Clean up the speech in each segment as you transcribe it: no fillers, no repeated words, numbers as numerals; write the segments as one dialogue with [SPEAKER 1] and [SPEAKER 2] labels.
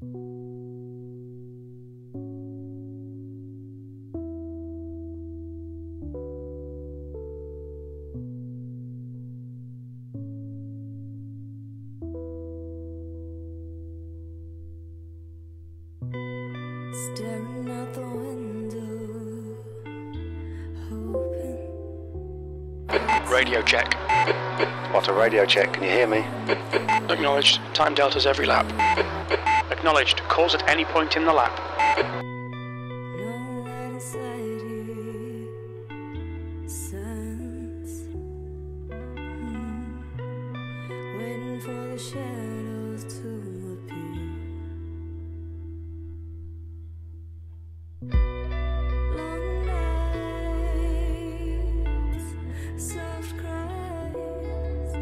[SPEAKER 1] Staring out the window, hoping.
[SPEAKER 2] Radio check.
[SPEAKER 3] What a radio check, can you hear me?
[SPEAKER 2] Acknowledged. Time deltas every lap. Acknowledged. Calls at any point in the lap.
[SPEAKER 1] Nowhere inside here, silence. Waiting for the shadows to appear. Long nights, soft cries,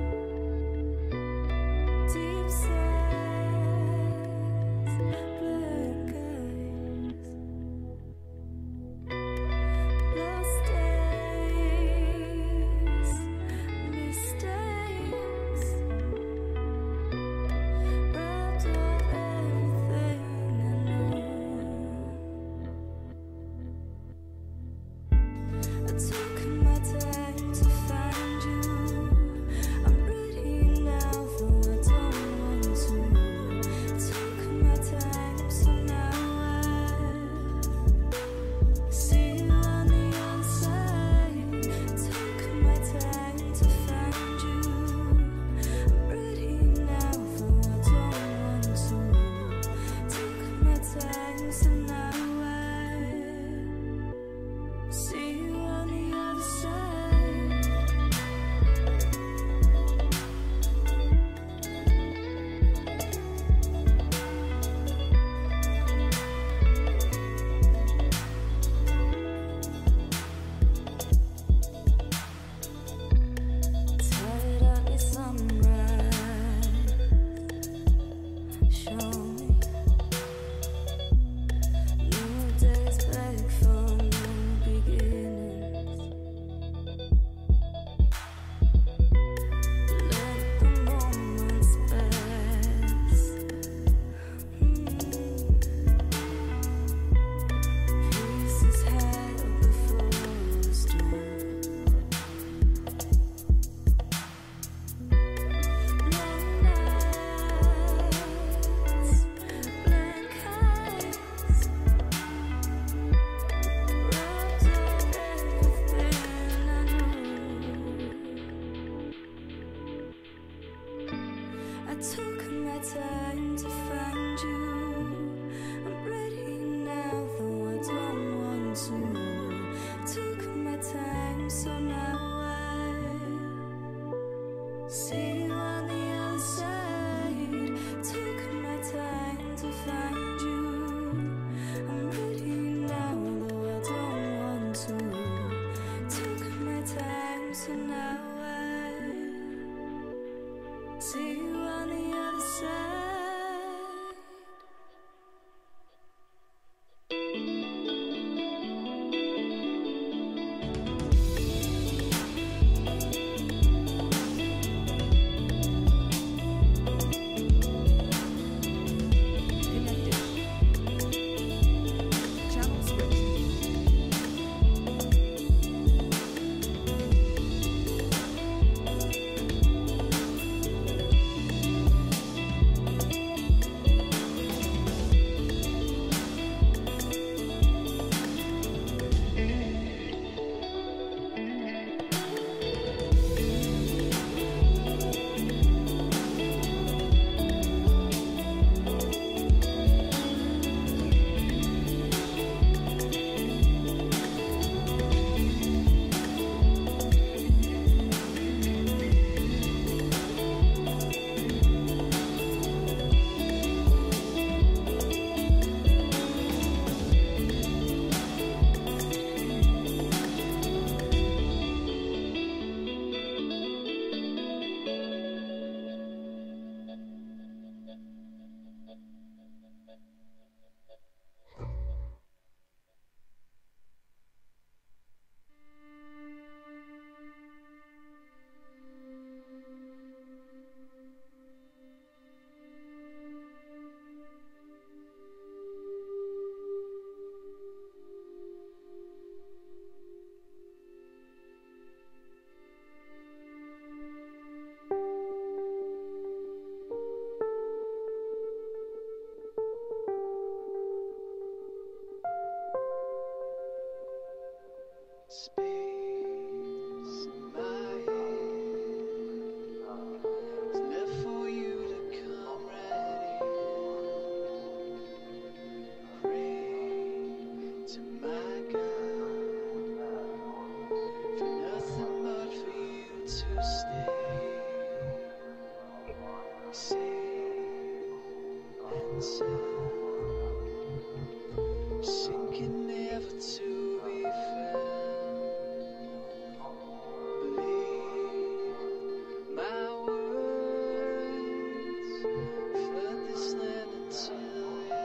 [SPEAKER 1] deep sighs, blank eyes, lost days, mistakes, robbed of everything I know. I took my time to find you. I'm ready now, though I don't want to. Took my time, so now I see you on the other side. Took my time to find you. I'm ready now, though I don't want to. Took my time, so now I see you on the other side. Tired of your sunrise. Show me new days back from new beginnings. Let the moments pass. Peace is held before the storm. Long nights, blank eyes, robbed of everything I know. I took my time to find you. I'm ready now, though I don't want to. Took my time, so now I see you on the other side. Took my time to find you. I'm ready now, though I don't want to. Took my time, so now I see you on the other side. Sinking never to be found. Believe my words. Flood this land until it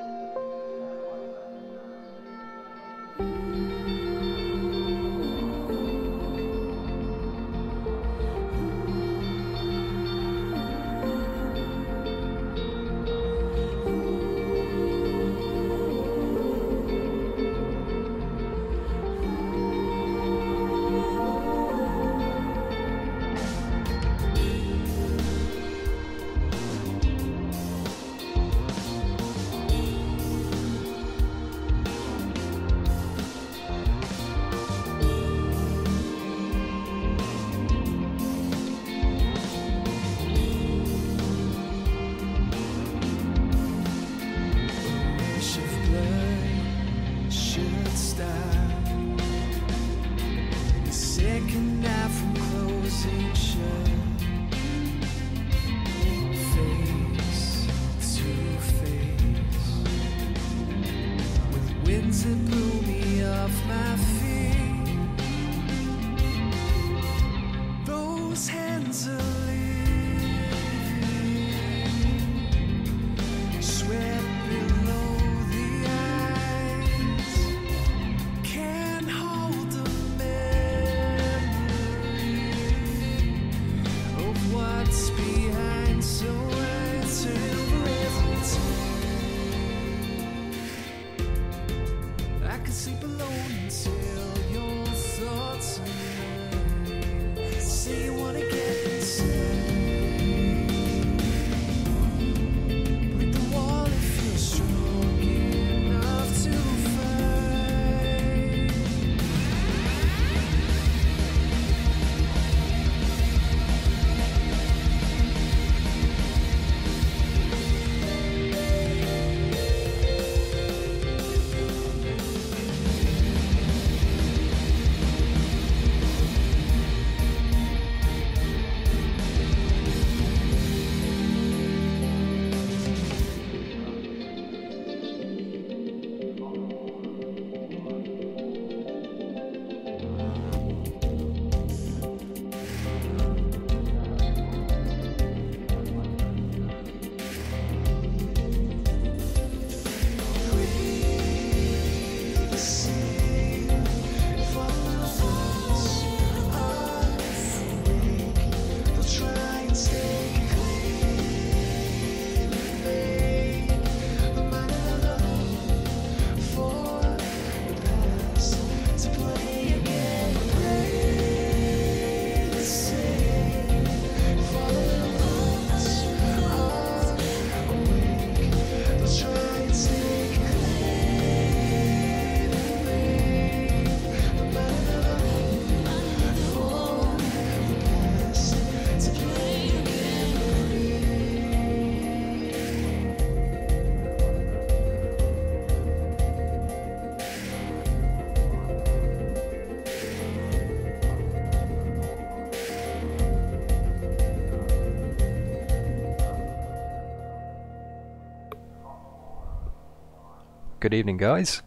[SPEAKER 4] Good evening, guys.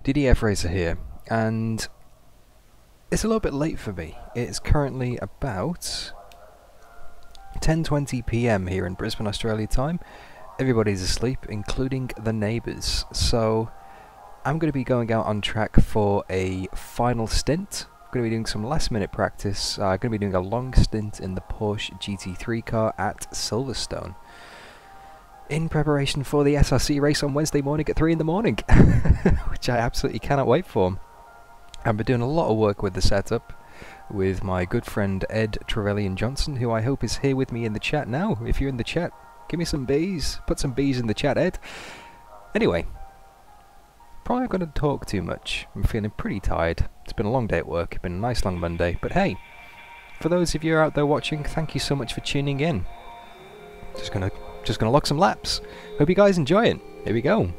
[SPEAKER 4] DDF Racer here, and it's a little bit late for me. It's currently about 10:20 PM here in Brisbane, Australia time. Everybody's asleep, including the neighbours. So I'm going to be going out on track for a final stint. I'm going to be doing some last-minute practice. I'm going to be doing a long stint in the Porsche GT3 car at Silverstone, in preparation for the SRC race on Wednesday morning at 3 in the morning, which I absolutely cannot wait for. I've been doing a lot of work with the setup with my good friend Ed Trevelyan Johnson, who I hope is here with me in the chat now. If you're in the chat, give me some bees. Put some bees in the chat, Ed. Anyway, Probably not going to talk too much. I'm feeling pretty tired. It's been a long day at work. It's been a nice long Monday. But hey, for those of you out there watching, thank you so much for tuning in. Just gonna log some laps. Hope you guys enjoy it. Here we go.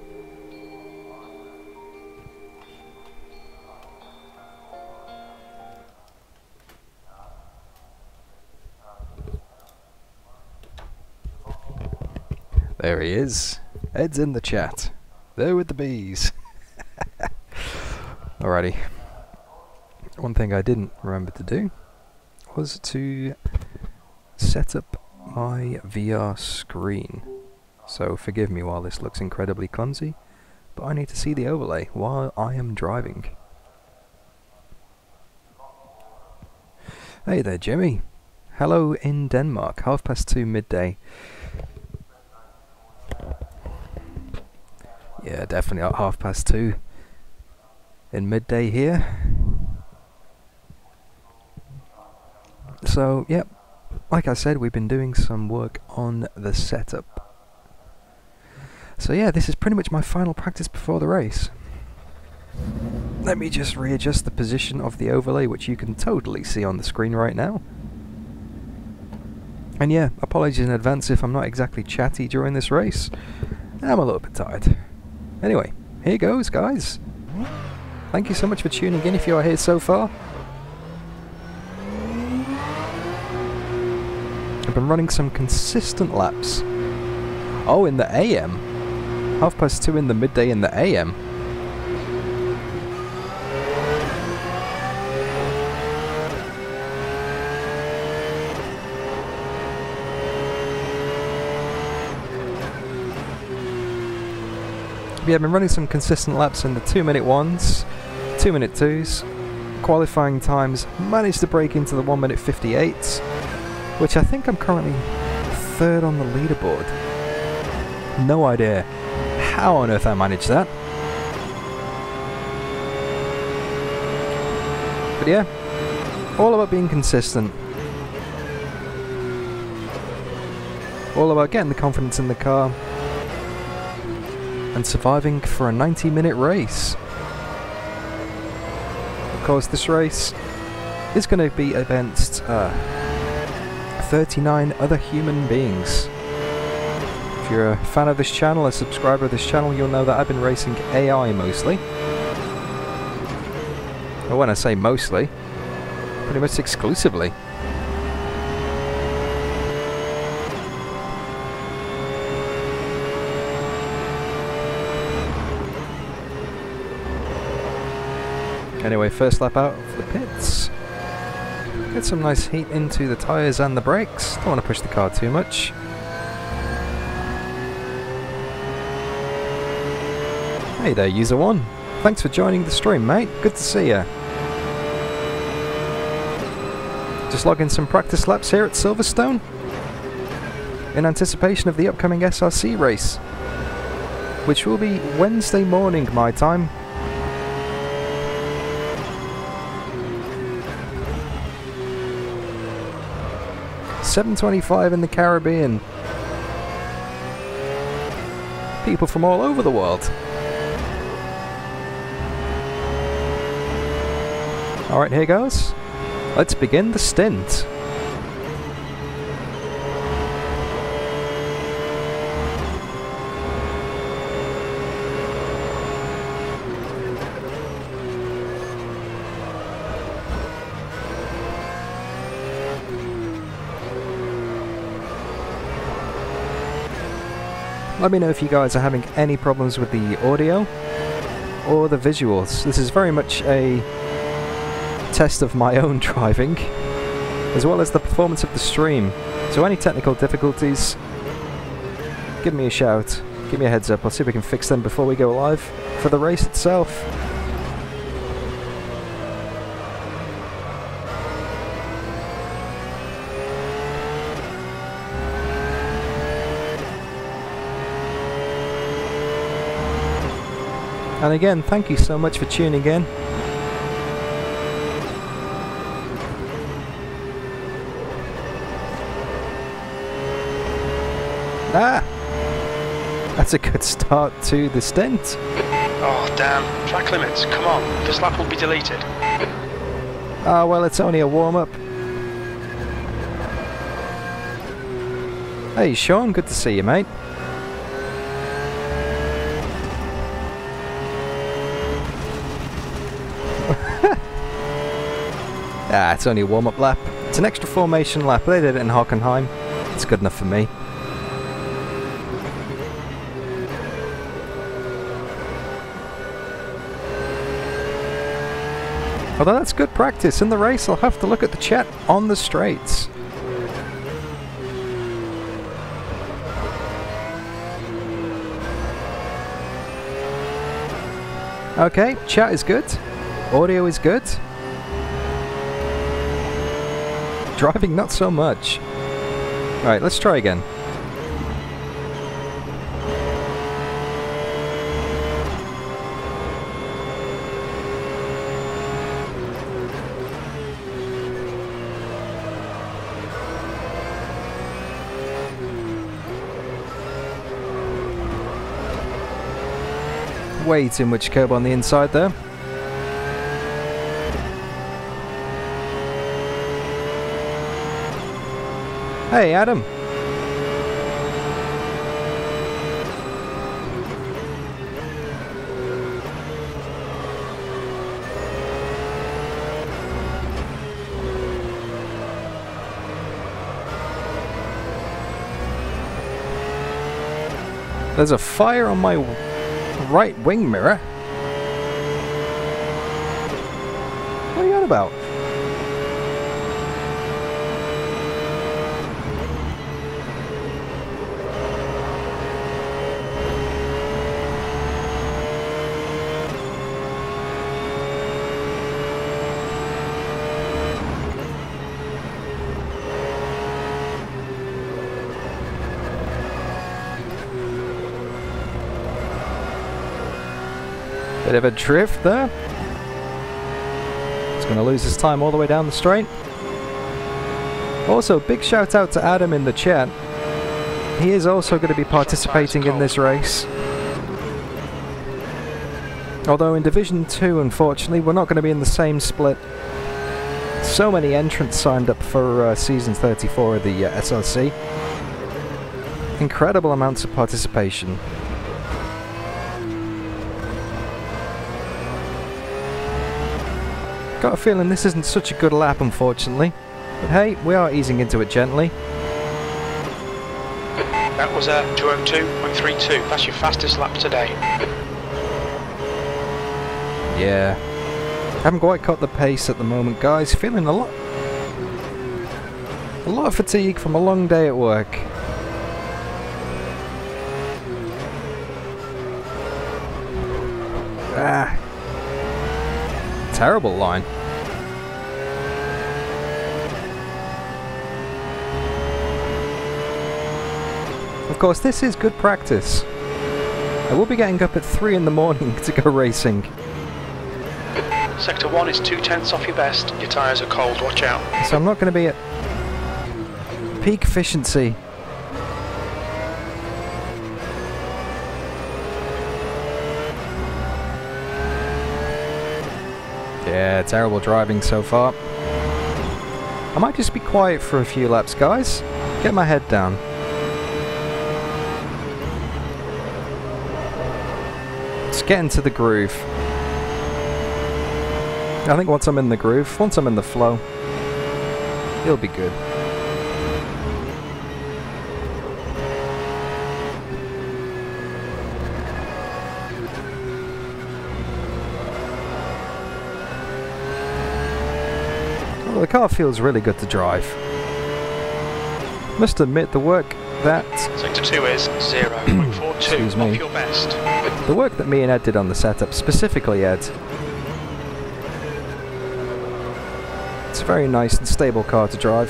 [SPEAKER 4] There he is. Ed's in the chat. There with the bees. Alrighty. One thing I didn't remember to do was to set up my VR screen. So forgive me while this looks incredibly clumsy, but I need to see the overlay while I am driving. Hey there, Jimmy. Hello in Denmark. 2:30 midday. Yeah, definitely at 2:30 in midday here. So, yep, like I said, we've been doing some work on the setup. So yeah, this is pretty much my final practice before the race. Let me just readjust the position of the overlay, which you can totally see on the screen right now. And yeah, apologies in advance if I'm not exactly chatty during this race. I'm a little bit tired. Anyway, here goes, guys. Thank you so much for tuning in if you are here so far. I've been running some consistent laps. Oh, in the AM? 2:30 in the midday in the AM? Yeah, I've been running some consistent laps in the 2-minute ones, 2-minute twos. Qualifying times managed to break into the 1:58, which I think I'm currently 3rd on the leaderboard. No idea how on earth I managed that. But yeah, all about being consistent. All about getting the confidence in the car and surviving for a 90-minute race. Of course, this race is going to be against 39 other human beings. If you're a fan of this channel, a subscriber of this channel, you'll know that I've been racing AI mostly. But when I say mostly, pretty much exclusively. Anyway, first lap out of the pits. Get some nice heat into the tyres and the brakes. Don't want to push the car too much. Hey there, User One. Thanks for joining the stream, mate. Good to see ya. Just logging some practice laps here at Silverstone in anticipation of the upcoming SRC race, which will be Wednesday morning my time. $7:25 in the Caribbean. People from all over the world. Alright, here goes. Let's begin the stint. Let me know if you guys are having any problems with the audio or the visuals. This is very much a test of my own driving, as well as the performance of the stream. So any technical difficulties, give me a shout, give me a heads up. I'll see if we can fix them before we go live for the race itself. And again, thank you so much for tuning in. That's a good start to the stint.
[SPEAKER 2] Oh, damn. Track limits. Come on. This lap will be deleted.
[SPEAKER 4] Ah, well, it's only a warm-up. Hey, Sean, good to see you, mate. Ah, it's only a warm-up lap. It's an extra formation lap. They did it in Hockenheim. It's good enough for me. Although that's good practice. In the race, I'll have to look at the chat on the straights. Okay, chat is good. Audio is good. Driving, not so much. Right, let's try again. Way too much curb on the inside there. Hey, Adam. There's a fire on my right wing mirror. What are you on about? Bit of a drift there. He's going to lose his time all the way down the straight. Also, big shout out to Adam in the chat. He is also going to be participating in this race. Although in Division 2, unfortunately, we're not going to be in the same split. So many entrants signed up for Season 34 of the SRC. Incredible amounts of participation. Got a feeling this isn't such a good lap, unfortunately. But hey, we are easing into it gently.
[SPEAKER 2] That was a 202.32. That's your fastest lap today.
[SPEAKER 4] Yeah. Haven't quite caught the pace at the moment, guys. Feeling a lot of fatigue from a long day at work. Ah. Terrible line. Of course, this is good practice. I will be getting up at 3 in the morning to go racing.
[SPEAKER 2] Sector 1 is 2/10 off your best. Your tyres are cold, watch out.
[SPEAKER 4] So I'm not going to be at peak efficiency. Yeah, terrible driving so far. I might just be quiet for a few laps, guys. Get my head down. Just get into the groove. I think once I'm in the groove, once I'm in the flow, it'll be good. Well, the car feels really good to drive. Must admit, the work that...
[SPEAKER 2] Sector 2 is 0.42
[SPEAKER 4] Excuse me.
[SPEAKER 2] off your best.
[SPEAKER 4] The work that me and Ed did on the setup, specifically Ed, it's a very nice and stable car to drive.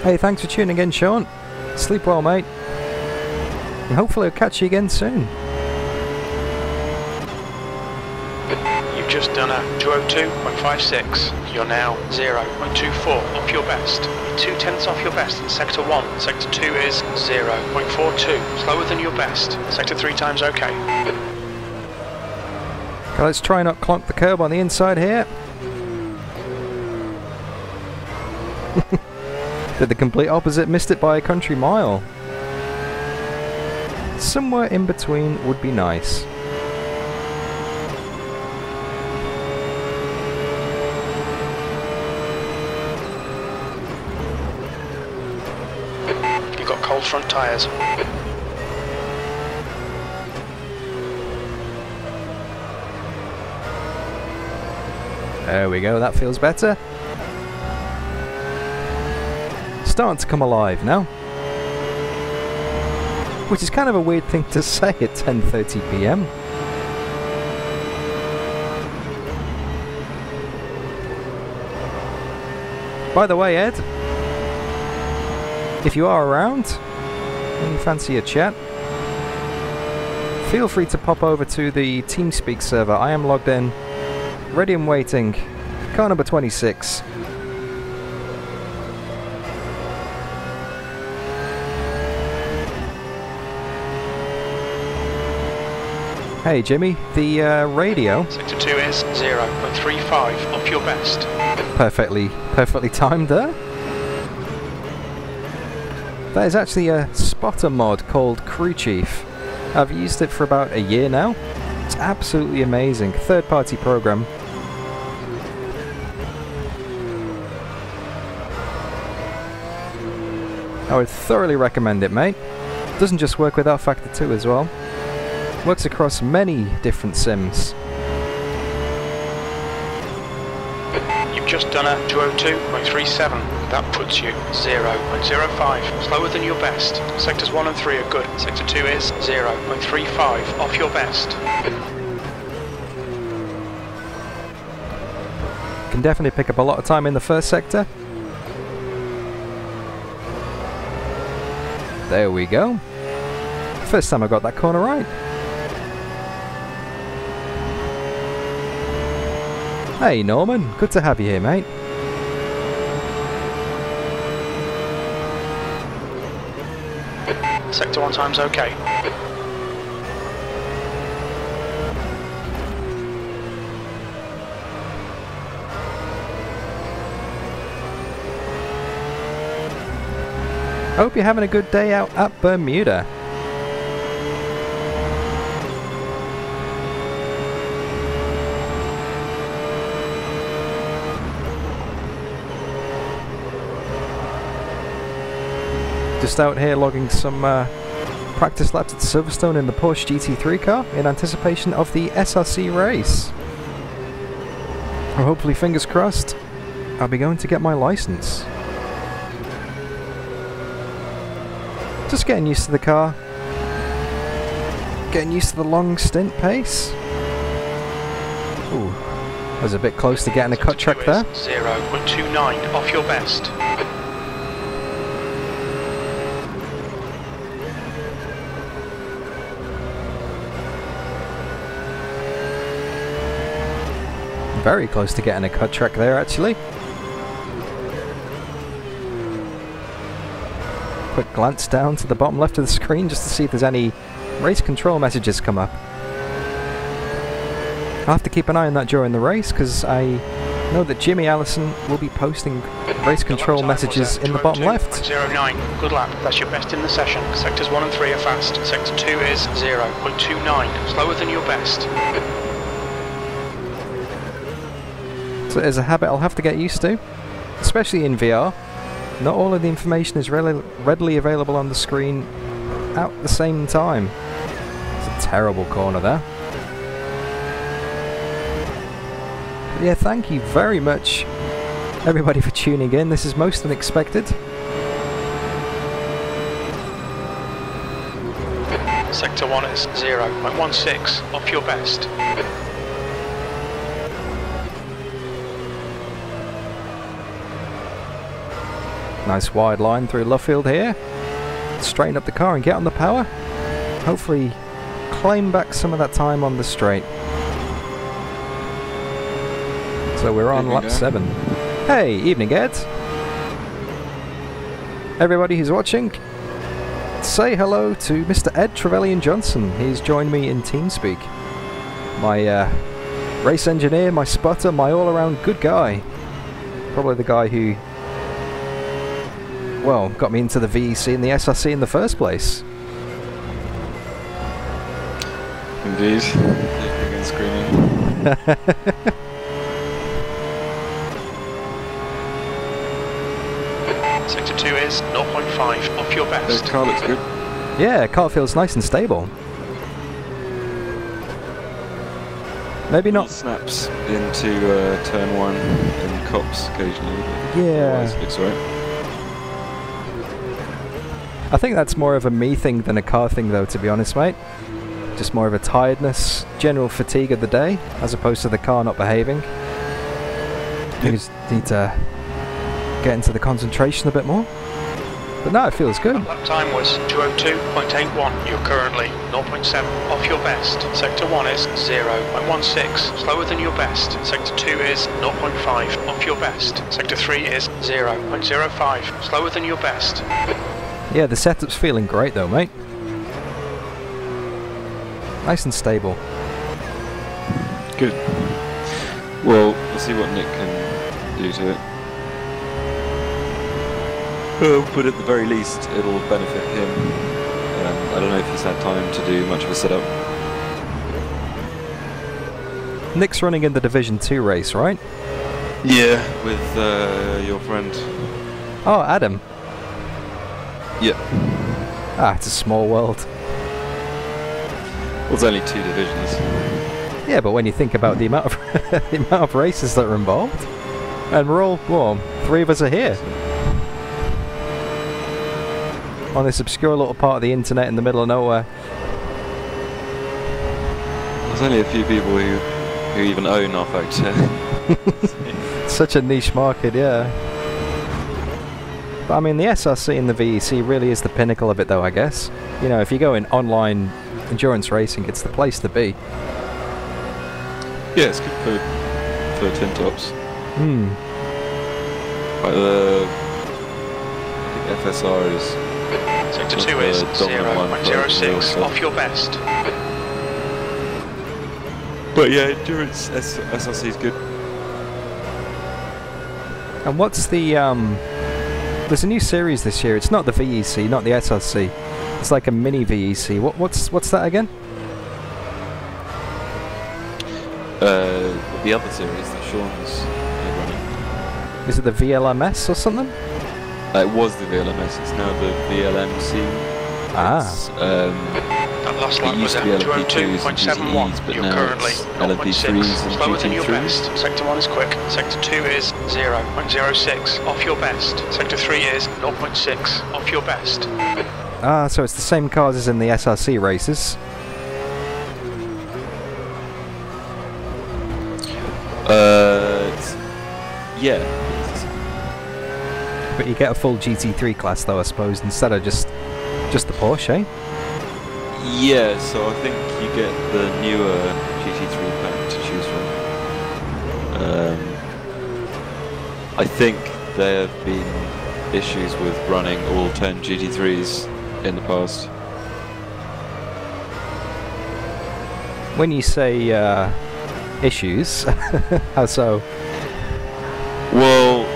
[SPEAKER 4] Hey, thanks for tuning in, Sean. Sleep well, mate. And hopefully I'll catch you again soon.
[SPEAKER 2] You've just done a 202.56. You're now 0.24 off your best. You're 0.2 off your best in Sector 1. Sector 2 is 0.42. Slower than your best. Sector 3 times okay.
[SPEAKER 4] Okay, let's try not clonk the curb on the inside here. Did the complete opposite, missed it by a country mile. Somewhere in between would be nice.
[SPEAKER 2] You've got cold front tyres.
[SPEAKER 4] There we go, that feels better. Starting to come alive now. Which is kind of a weird thing to say at 10:30 PM. By the way, Ed, if you are around and you fancy a chat, feel free to pop over to the TeamSpeak server. I am logged in, ready and waiting. Car number 26. Hey Jimmy, the radio.
[SPEAKER 2] Sector 2 is 0.35 off your best.
[SPEAKER 4] Perfectly timed there. That is actually a spotter mod called Crew Chief. I've used it for about a year now. It's absolutely amazing. Third-party program. I would thoroughly recommend it, mate. Doesn't just work with rFactor 2 as well. Works across many different sims.
[SPEAKER 2] You've just done a 202.37. That puts you 0.05, slower than your best. Sectors 1 and 3 are good. Sector 2 is 0.35 off your best.
[SPEAKER 4] Can definitely pick up a lot of time in the first sector. There we go. First time I got that corner right. Hey Norman, good to have you here, mate.
[SPEAKER 2] Sector 1 times okay.
[SPEAKER 4] Hope you're having a good day out at Bermuda. Just out here logging some practice laps at Silverstone in the Porsche GT3 car in anticipation of the SRC race. Well, hopefully, fingers crossed, I'll be going to get my license. Just getting used to the car. Getting used to the long stint pace. Ooh, I was a bit close to getting a cut track there.
[SPEAKER 2] 0.29 off your best.
[SPEAKER 4] Very close to getting a cut track there, actually. Quick glance down to the bottom left of the screen just to see if there's any race control messages come up. I'll have to keep an eye on that during the race because I know that Jimmy Allison will be posting race control messages in the bottom left.
[SPEAKER 2] 09. Good lap. That's your best in the session. Sectors 1 and 3 are fast. Sector 2 is 0.29. Slower than your best.
[SPEAKER 4] So it is a habit I'll have to get used to, especially in VR. Not all of the information is readily available on the screen at the same time. It's a terrible corner there. But yeah, thank you very much everybody for tuning in. This is most unexpected.
[SPEAKER 2] Sector 1 is 0.16 off your best.
[SPEAKER 4] Nice wide line through Luffield here. Straighten up the car and get on the power. Hopefully claim back some of that time on the straight. So we're on lap 7. Hey, evening Ed. Everybody who's watching, say hello to Mr. Ed Trevelyan Johnson. He's joined me in TeamSpeak. My race engineer, my spotter, my all-around good guy. Probably the guy who, well, got me into the VEC and the SRC in the first place.
[SPEAKER 5] Indeed. Begin screaming.
[SPEAKER 2] Sector 2 is 0.5 off your best.
[SPEAKER 5] The car looks good.
[SPEAKER 4] Yeah, car feels nice and stable. Maybe not.
[SPEAKER 5] Snaps into turn 1 and cops occasionally.
[SPEAKER 4] Yeah.
[SPEAKER 5] Otherwise it looks alright.
[SPEAKER 4] I think that's more of a me thing than a car thing though, to be honest, mate. Just more of a tiredness, general fatigue of the day, as opposed to the car not behaving. You just need to get into the concentration a bit more. But no, it feels good.
[SPEAKER 2] Lap time was 2:02.81. You're currently 0.7 off your best. Sector 1 is 0.16, slower than your best. Sector 2 is 0.5 off your best. Sector 3 is 0.05, slower than your best.
[SPEAKER 4] Yeah, the setup's feeling great though, mate. Nice and stable.
[SPEAKER 5] Good. Well, we'll see what Nick can do to it. But at the very least, it'll benefit him. I don't know if he's had time to do much of a setup.
[SPEAKER 4] Nick's running in the Division 2 race, right?
[SPEAKER 5] Yeah, with your friend.
[SPEAKER 4] Oh, Adam.
[SPEAKER 5] Yeah.
[SPEAKER 4] Ah, it's a small world.
[SPEAKER 5] Well, it's only 2 divisions.
[SPEAKER 4] Yeah, but when you think about the amount of the amount of races that are involved, and we're all, well, 3 of us are here on this obscure little part of the internet in the middle of nowhere.
[SPEAKER 5] There's only a few people who even own rFactor.
[SPEAKER 4] Such a niche market, yeah. But I mean, the SRC and the VEC really is the pinnacle of it, though, I guess. You know, if you go in online endurance racing, it's the place to be.
[SPEAKER 5] Yeah, it's good for tin tops.
[SPEAKER 4] Hmm.
[SPEAKER 5] Like I think FSR is.
[SPEAKER 2] Sector 2 is 0.06 off your best.
[SPEAKER 5] But yeah, endurance SRC is good.
[SPEAKER 4] And what's the there's a new series this year. It's not the VEC, not the SRC. It's like a mini VEC. What's that again?
[SPEAKER 5] The other series that Sean's running.
[SPEAKER 4] Is it the VLMS or something?
[SPEAKER 5] It was the VLMS. It's now the VLMC.
[SPEAKER 4] Ah.
[SPEAKER 2] That last lap was at 202.71. You're currently 0.6, slower than your best. Sector 1 is quick. Sector 2 is 0.06 off your best. Sector 3 is 0.6 off your best.
[SPEAKER 4] Ah, so it's the same cars as in the SRC races.
[SPEAKER 5] Yeah.
[SPEAKER 4] But you get a full GT3 class though, I suppose, instead of just the Porsche, eh?
[SPEAKER 5] Yeah, so I think you get the newer GT3 pack to choose from. I think there have been issues with running all 10 GT3s in the past.
[SPEAKER 4] When you say issues, how so?
[SPEAKER 5] Well,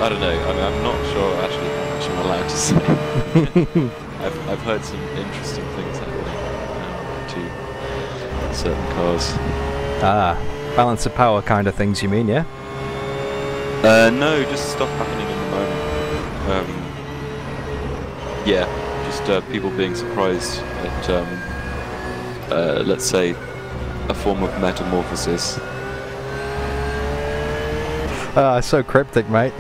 [SPEAKER 5] I don't know. I mean, I'm not sure actually how much I'm allowed to say. I've heard some interesting things happening to certain cars.
[SPEAKER 4] Ah, balance of power kind of things, you mean, yeah?
[SPEAKER 5] No, just stuff happening in the moment. Yeah, just people being surprised at, let's say, a form of metamorphosis.
[SPEAKER 4] So cryptic, mate.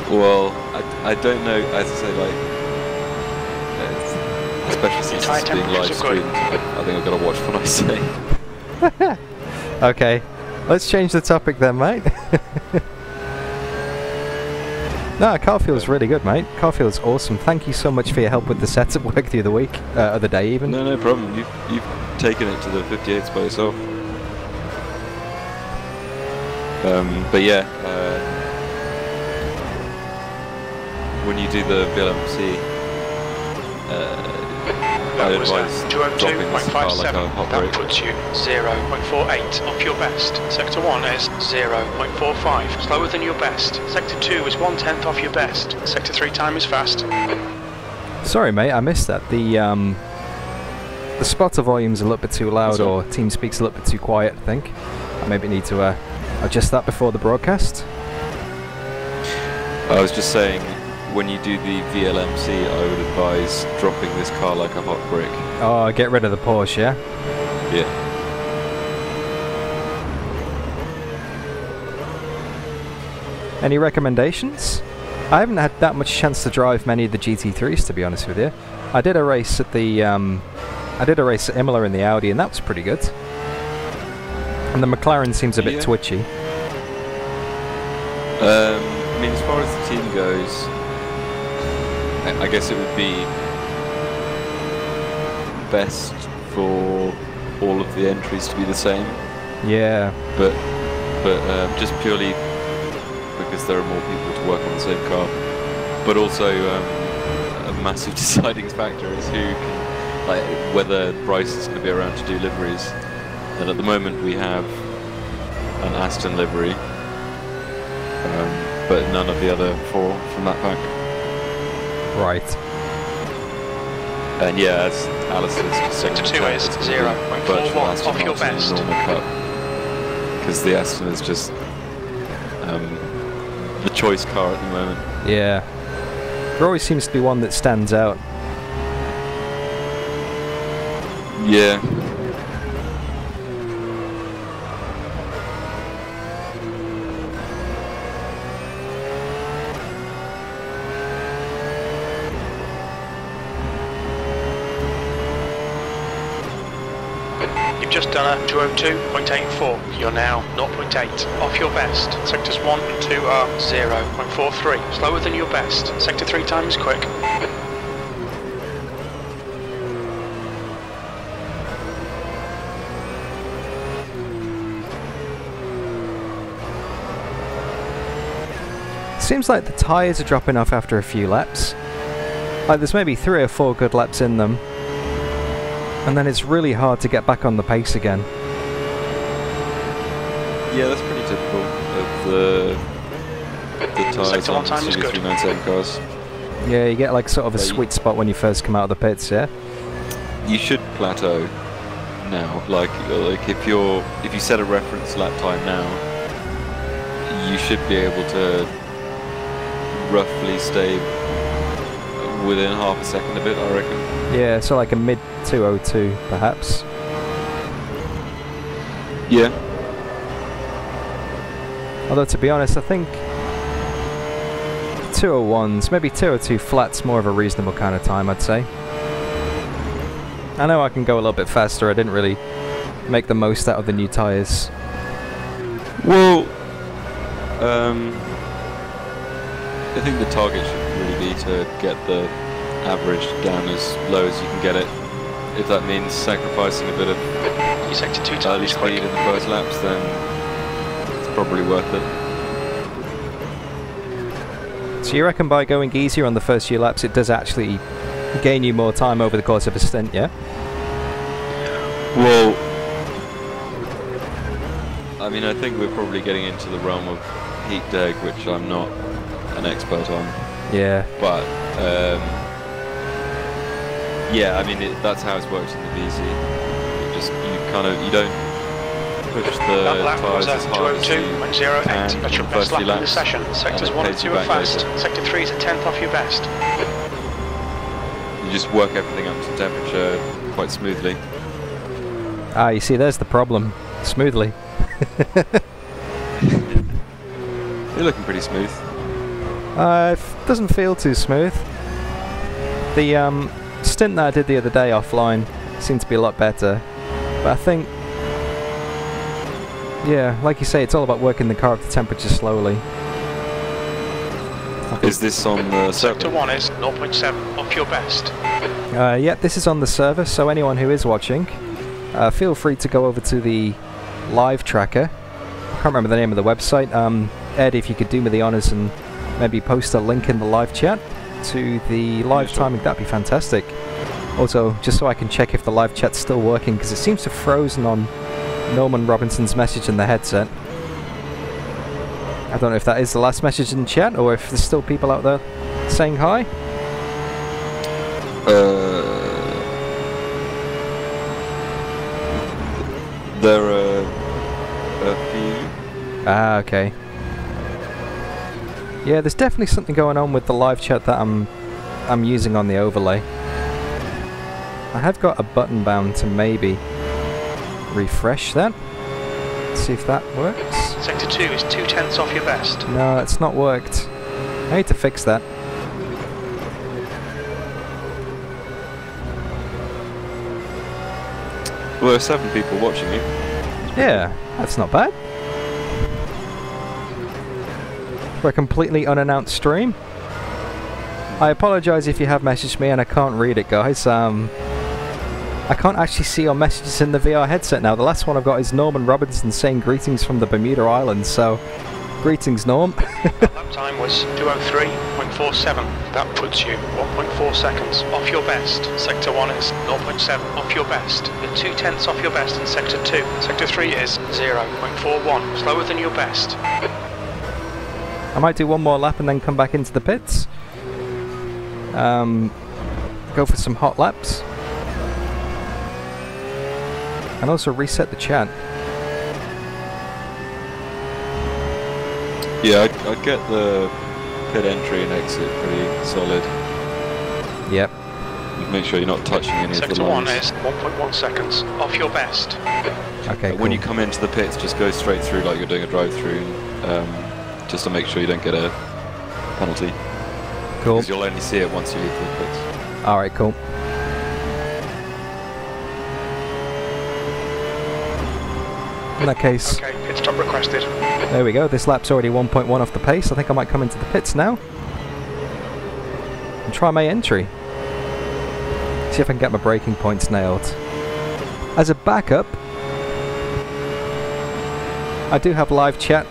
[SPEAKER 5] Well, I don't know, as I say, like, especially since it's being live streamed, I think I've got to watch what I say.
[SPEAKER 4] Okay, let's change the topic then, mate. No, car feels really good, mate. Car feels awesome. Thank you so much for your help with the setup work the other week, other day even.
[SPEAKER 5] No, no problem. You've taken it to the 58s by yourself. But yeah, when you do the VLMC,
[SPEAKER 2] That
[SPEAKER 5] I'd
[SPEAKER 2] was
[SPEAKER 5] advise dropping this car like a
[SPEAKER 2] 202.57.
[SPEAKER 5] hot
[SPEAKER 2] That
[SPEAKER 5] brake.
[SPEAKER 2] puts you 0.48 off your best. Sector 1 is 0.45, slower than your best. Sector 2 is 1/10 off your best. Sector 3 time is fast.
[SPEAKER 4] Sorry, mate, I missed that. The spotter volume's a little bit too loud, or TeamSpeak's a little bit too quiet, I think. I maybe need to adjust that before the broadcast.
[SPEAKER 5] I was just saying, when you do the VLMC, I would advise dropping this car like a hot brick.
[SPEAKER 4] Oh, get rid of the Porsche, yeah?
[SPEAKER 5] Yeah.
[SPEAKER 4] Any recommendations? I haven't had that much chance to drive many of the GT3s, to be honest with you. I did a race at the Imola in the Audi, and that was pretty good. And the McLaren seems a bit twitchy.
[SPEAKER 5] I mean, as far as the team goes, I guess it would be best for all of the entries to be the same.
[SPEAKER 4] Yeah.
[SPEAKER 5] But just purely because there are more people to work on the same car. But also a massive deciding factor is who can, like, whether Bryce is going to be around to do liveries. And at the moment we have an Aston livery, but none of the other four from that pack.
[SPEAKER 4] Right.
[SPEAKER 5] And yeah, as Alice is just
[SPEAKER 2] Sector 2 is 0.41 off your best.
[SPEAKER 5] Because the Aston is just the choice car at the moment.
[SPEAKER 4] Yeah. There always seems to be one that stands out.
[SPEAKER 5] Yeah.
[SPEAKER 2] You've just done a 202.84. You're now 0.8 off your best. Sectors 1 and 2 are 0.43, slower than your best. Sector 3 time is quick.
[SPEAKER 4] Seems like the tyres are dropping off after a few laps. Like there's maybe 3 or 4 good laps in them, and then it's really hard to get back on the pace again.
[SPEAKER 5] Yeah, that's pretty typical of the tyres on GT3 cars.
[SPEAKER 4] Yeah, you get like sort of a sweet spot when you first come out of the pits, yeah?
[SPEAKER 5] You should plateau now. Like if you set a reference lap time now, you should be able to roughly stay within half a second of it, I reckon.
[SPEAKER 4] Yeah, so like a mid 202 perhaps.
[SPEAKER 5] Yeah.
[SPEAKER 4] Although to be honest, I think 201s, maybe 202 flats more of a reasonable kind of time, I'd say. I know I can go a little bit faster. I didn't really make the most out of the new tyres.
[SPEAKER 5] Well, I think the target should really be to get the average down as low as you can get it. If that means sacrificing a bit of
[SPEAKER 2] Sector 2 time
[SPEAKER 5] early
[SPEAKER 2] is
[SPEAKER 5] speed
[SPEAKER 2] quick.
[SPEAKER 5] in the first laps, then it's probably worth it.
[SPEAKER 4] So you reckon by going easier on the first few laps it does actually gain you more time over the course of a stint, yeah?
[SPEAKER 5] Well, I mean, I think we're probably getting into the realm of heat deg, which I'm not an expert on.
[SPEAKER 4] Yeah.
[SPEAKER 5] But yeah, I mean that's how it's worked in the VZ. You don't push the
[SPEAKER 2] That lap was
[SPEAKER 5] tyres
[SPEAKER 2] at
[SPEAKER 5] as hard as you
[SPEAKER 2] 202.08.
[SPEAKER 5] can
[SPEAKER 2] That's
[SPEAKER 5] in
[SPEAKER 2] your
[SPEAKER 5] the
[SPEAKER 2] best
[SPEAKER 5] first
[SPEAKER 2] lap
[SPEAKER 5] few
[SPEAKER 2] in the
[SPEAKER 5] laps,
[SPEAKER 2] session. Sectors
[SPEAKER 5] and it
[SPEAKER 2] 1 and
[SPEAKER 5] pays you
[SPEAKER 2] 2 are
[SPEAKER 5] back
[SPEAKER 2] fast.
[SPEAKER 5] later.
[SPEAKER 2] Sector 3 is a 10th off your best.
[SPEAKER 5] You just work everything up to temperature quite smoothly.
[SPEAKER 4] Ah, you see, there's the problem. Smoothly.
[SPEAKER 5] You're looking pretty smooth.
[SPEAKER 4] It doesn't feel too smooth. The stint that I did the other day offline seemed to be a lot better. But I think, yeah, like you say, it's all about working the car up to temperature slowly.
[SPEAKER 5] Is this on the
[SPEAKER 2] Sector
[SPEAKER 5] server?
[SPEAKER 2] 1 is 0.7 off your best.
[SPEAKER 4] Yep, this is on the server, so anyone who is watching, feel free to go over to the live tracker. I can't remember the name of the website. Ed, if you could do me the honours and maybe post a link in the live chat to the live timing, that'd be fantastic. Also, just so I can check if the live chat's still working, because it seems to have frozen on Norman Robinson's message in the headset. I don't know if that is the last message in chat, or if there's still people out there saying hi.
[SPEAKER 5] There are a few.
[SPEAKER 4] Ah, okay. Yeah, there's definitely something going on with the live chat that I'm using on the overlay. I have got a button bound to maybe refresh that. See if that works.
[SPEAKER 2] Sector 2 is 0.2 off your best.
[SPEAKER 4] No, it's not worked. I need to fix that.
[SPEAKER 5] Well, there are 7 people watching you.
[SPEAKER 4] Yeah, that's not bad. For a completely unannounced stream. I apologise if you have messaged me and I can't read it, guys. I can't actually see your messages in the VR headset now. The last one I've got is Norman Robinson saying greetings from the Bermuda Islands, so greetings, Norm.
[SPEAKER 2] Lap time was 2:03.47. That puts you 1.4 seconds off your best. Sector 1 is 0.7 off your best. You're 0.2 off your best in Sector 2. Sector 3 is 0.41, slower than your best.
[SPEAKER 4] I might do one more lap and then come back into the pits. Go for some hot laps. And also reset the chat.
[SPEAKER 5] Yeah, I'd get the pit entry and exit pretty solid.
[SPEAKER 4] Yep.
[SPEAKER 5] Make sure you're not touching any of the
[SPEAKER 2] Sector 1
[SPEAKER 5] lines.
[SPEAKER 2] is 1.1 seconds off your best.
[SPEAKER 4] Okay,
[SPEAKER 5] When you
[SPEAKER 4] cool.
[SPEAKER 5] come into the pits, just go straight through like you're doing a drive-through, just to make sure you don't get a penalty.
[SPEAKER 4] Cool.
[SPEAKER 5] Because you'll only see it once you leave the pits.
[SPEAKER 4] Alright, cool. In that case,
[SPEAKER 2] Okay, pit stop requested.
[SPEAKER 4] there we go. This lap's already 1.1 off the pace. I think I might come into the pits now and try my entry. See if I can get my braking points nailed. As a backup, I do have live chat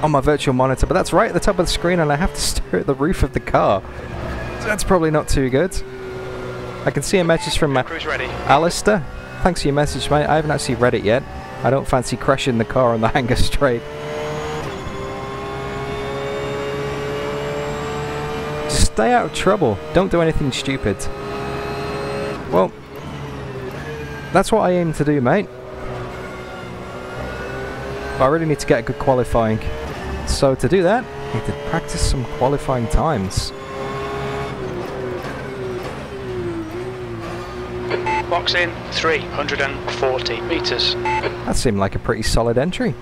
[SPEAKER 4] on my virtual monitor, but that's right at the top of the screen and I have to stare at the roof of the car. So that's probably not too good. I can see a message from
[SPEAKER 2] Cruise ready.
[SPEAKER 4] Alistair. Thanks for your message, mate. I haven't actually read it yet. I don't fancy crashing the car on the Hanger Straight. Just stay out of trouble. Don't do anything stupid. Well, that's what I aim to do, mate. But I really need to get a good qualifying. So to do that, I need to practice some qualifying times.
[SPEAKER 2] Box in 340 metres.
[SPEAKER 4] That seemed like a pretty solid entry.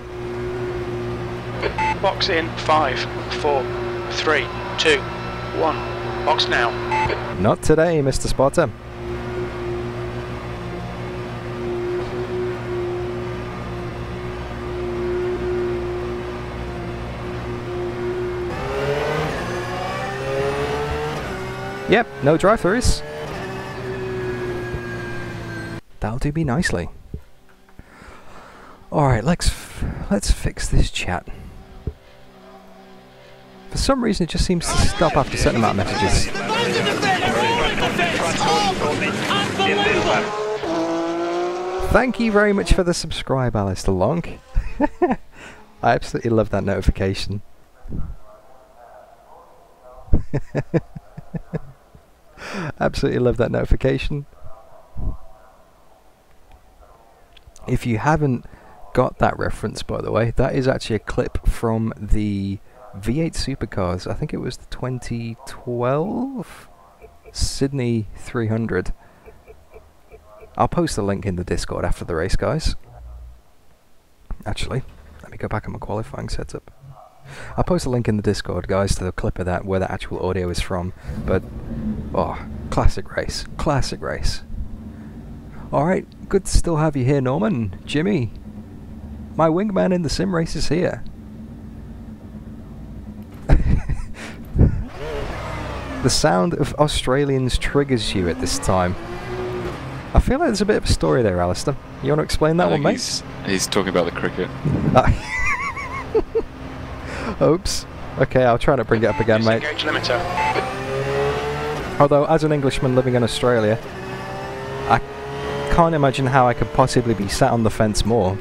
[SPEAKER 2] Box in 5, 4, 3, 2, 1. Box now.
[SPEAKER 4] Not today, Mr. Spotter. Yep, no drive-throughs. That'll do me nicely. Alright, let's fix this chat. For some reason it just seems to stop after a certain amount of messages. Thank you very much for the subscribe, Alistair Long. I absolutely love that notification. Absolutely love that notification. If you haven't got that reference, by the way, that is actually a clip from the V8 Supercars. I think it was the 2012 Sydney 300. I'll post a link in the Discord after the race, guys. Actually, let me go back on my qualifying setup. I'll post a link in the Discord, guys, to the clip of that, where the actual audio is from. But, oh, classic race. Classic race. Alright, good to still have you here, Norman. Jimmy, my wingman in the sim race is here. The sound of Australians triggers you at this time. I feel like there's a bit of a story there, Alistair. You want to explain that one, mate?
[SPEAKER 5] He's talking about the cricket.
[SPEAKER 4] Oops. Okay, I'll try to bring it up again, mate.
[SPEAKER 2] Disengage limiter.
[SPEAKER 4] Although, as an Englishman living in Australia, I can't imagine how I could possibly be sat on the fence more.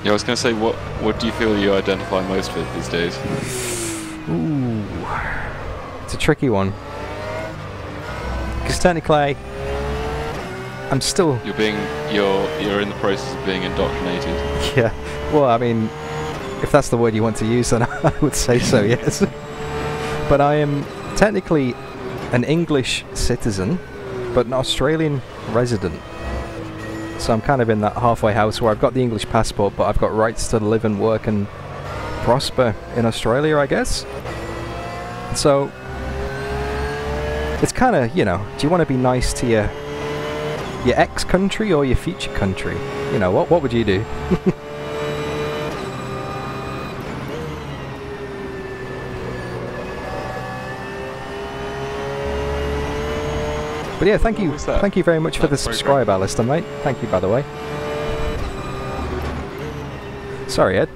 [SPEAKER 5] Yeah, I was going to say, what do you feel you identify most with these days?
[SPEAKER 4] Ooh, it's a tricky one. Because technically, I'm still...
[SPEAKER 5] You're in the process of being indoctrinated.
[SPEAKER 4] Yeah, well, I mean, if that's the word you want to use, then I would say so, yes. But I am technically an English citizen, but an Australian resident. So I'm kind of in that halfway house where I've got the English passport, but I've got rights to live and work and prosper in Australia, I guess. So it's kind of, you know, do you want to be nice to your ex-country or your future country? You know, what would you do? But yeah, thank you very much for the subscribe, Alistair, mate. Thank you, by the way. Sorry, Ed.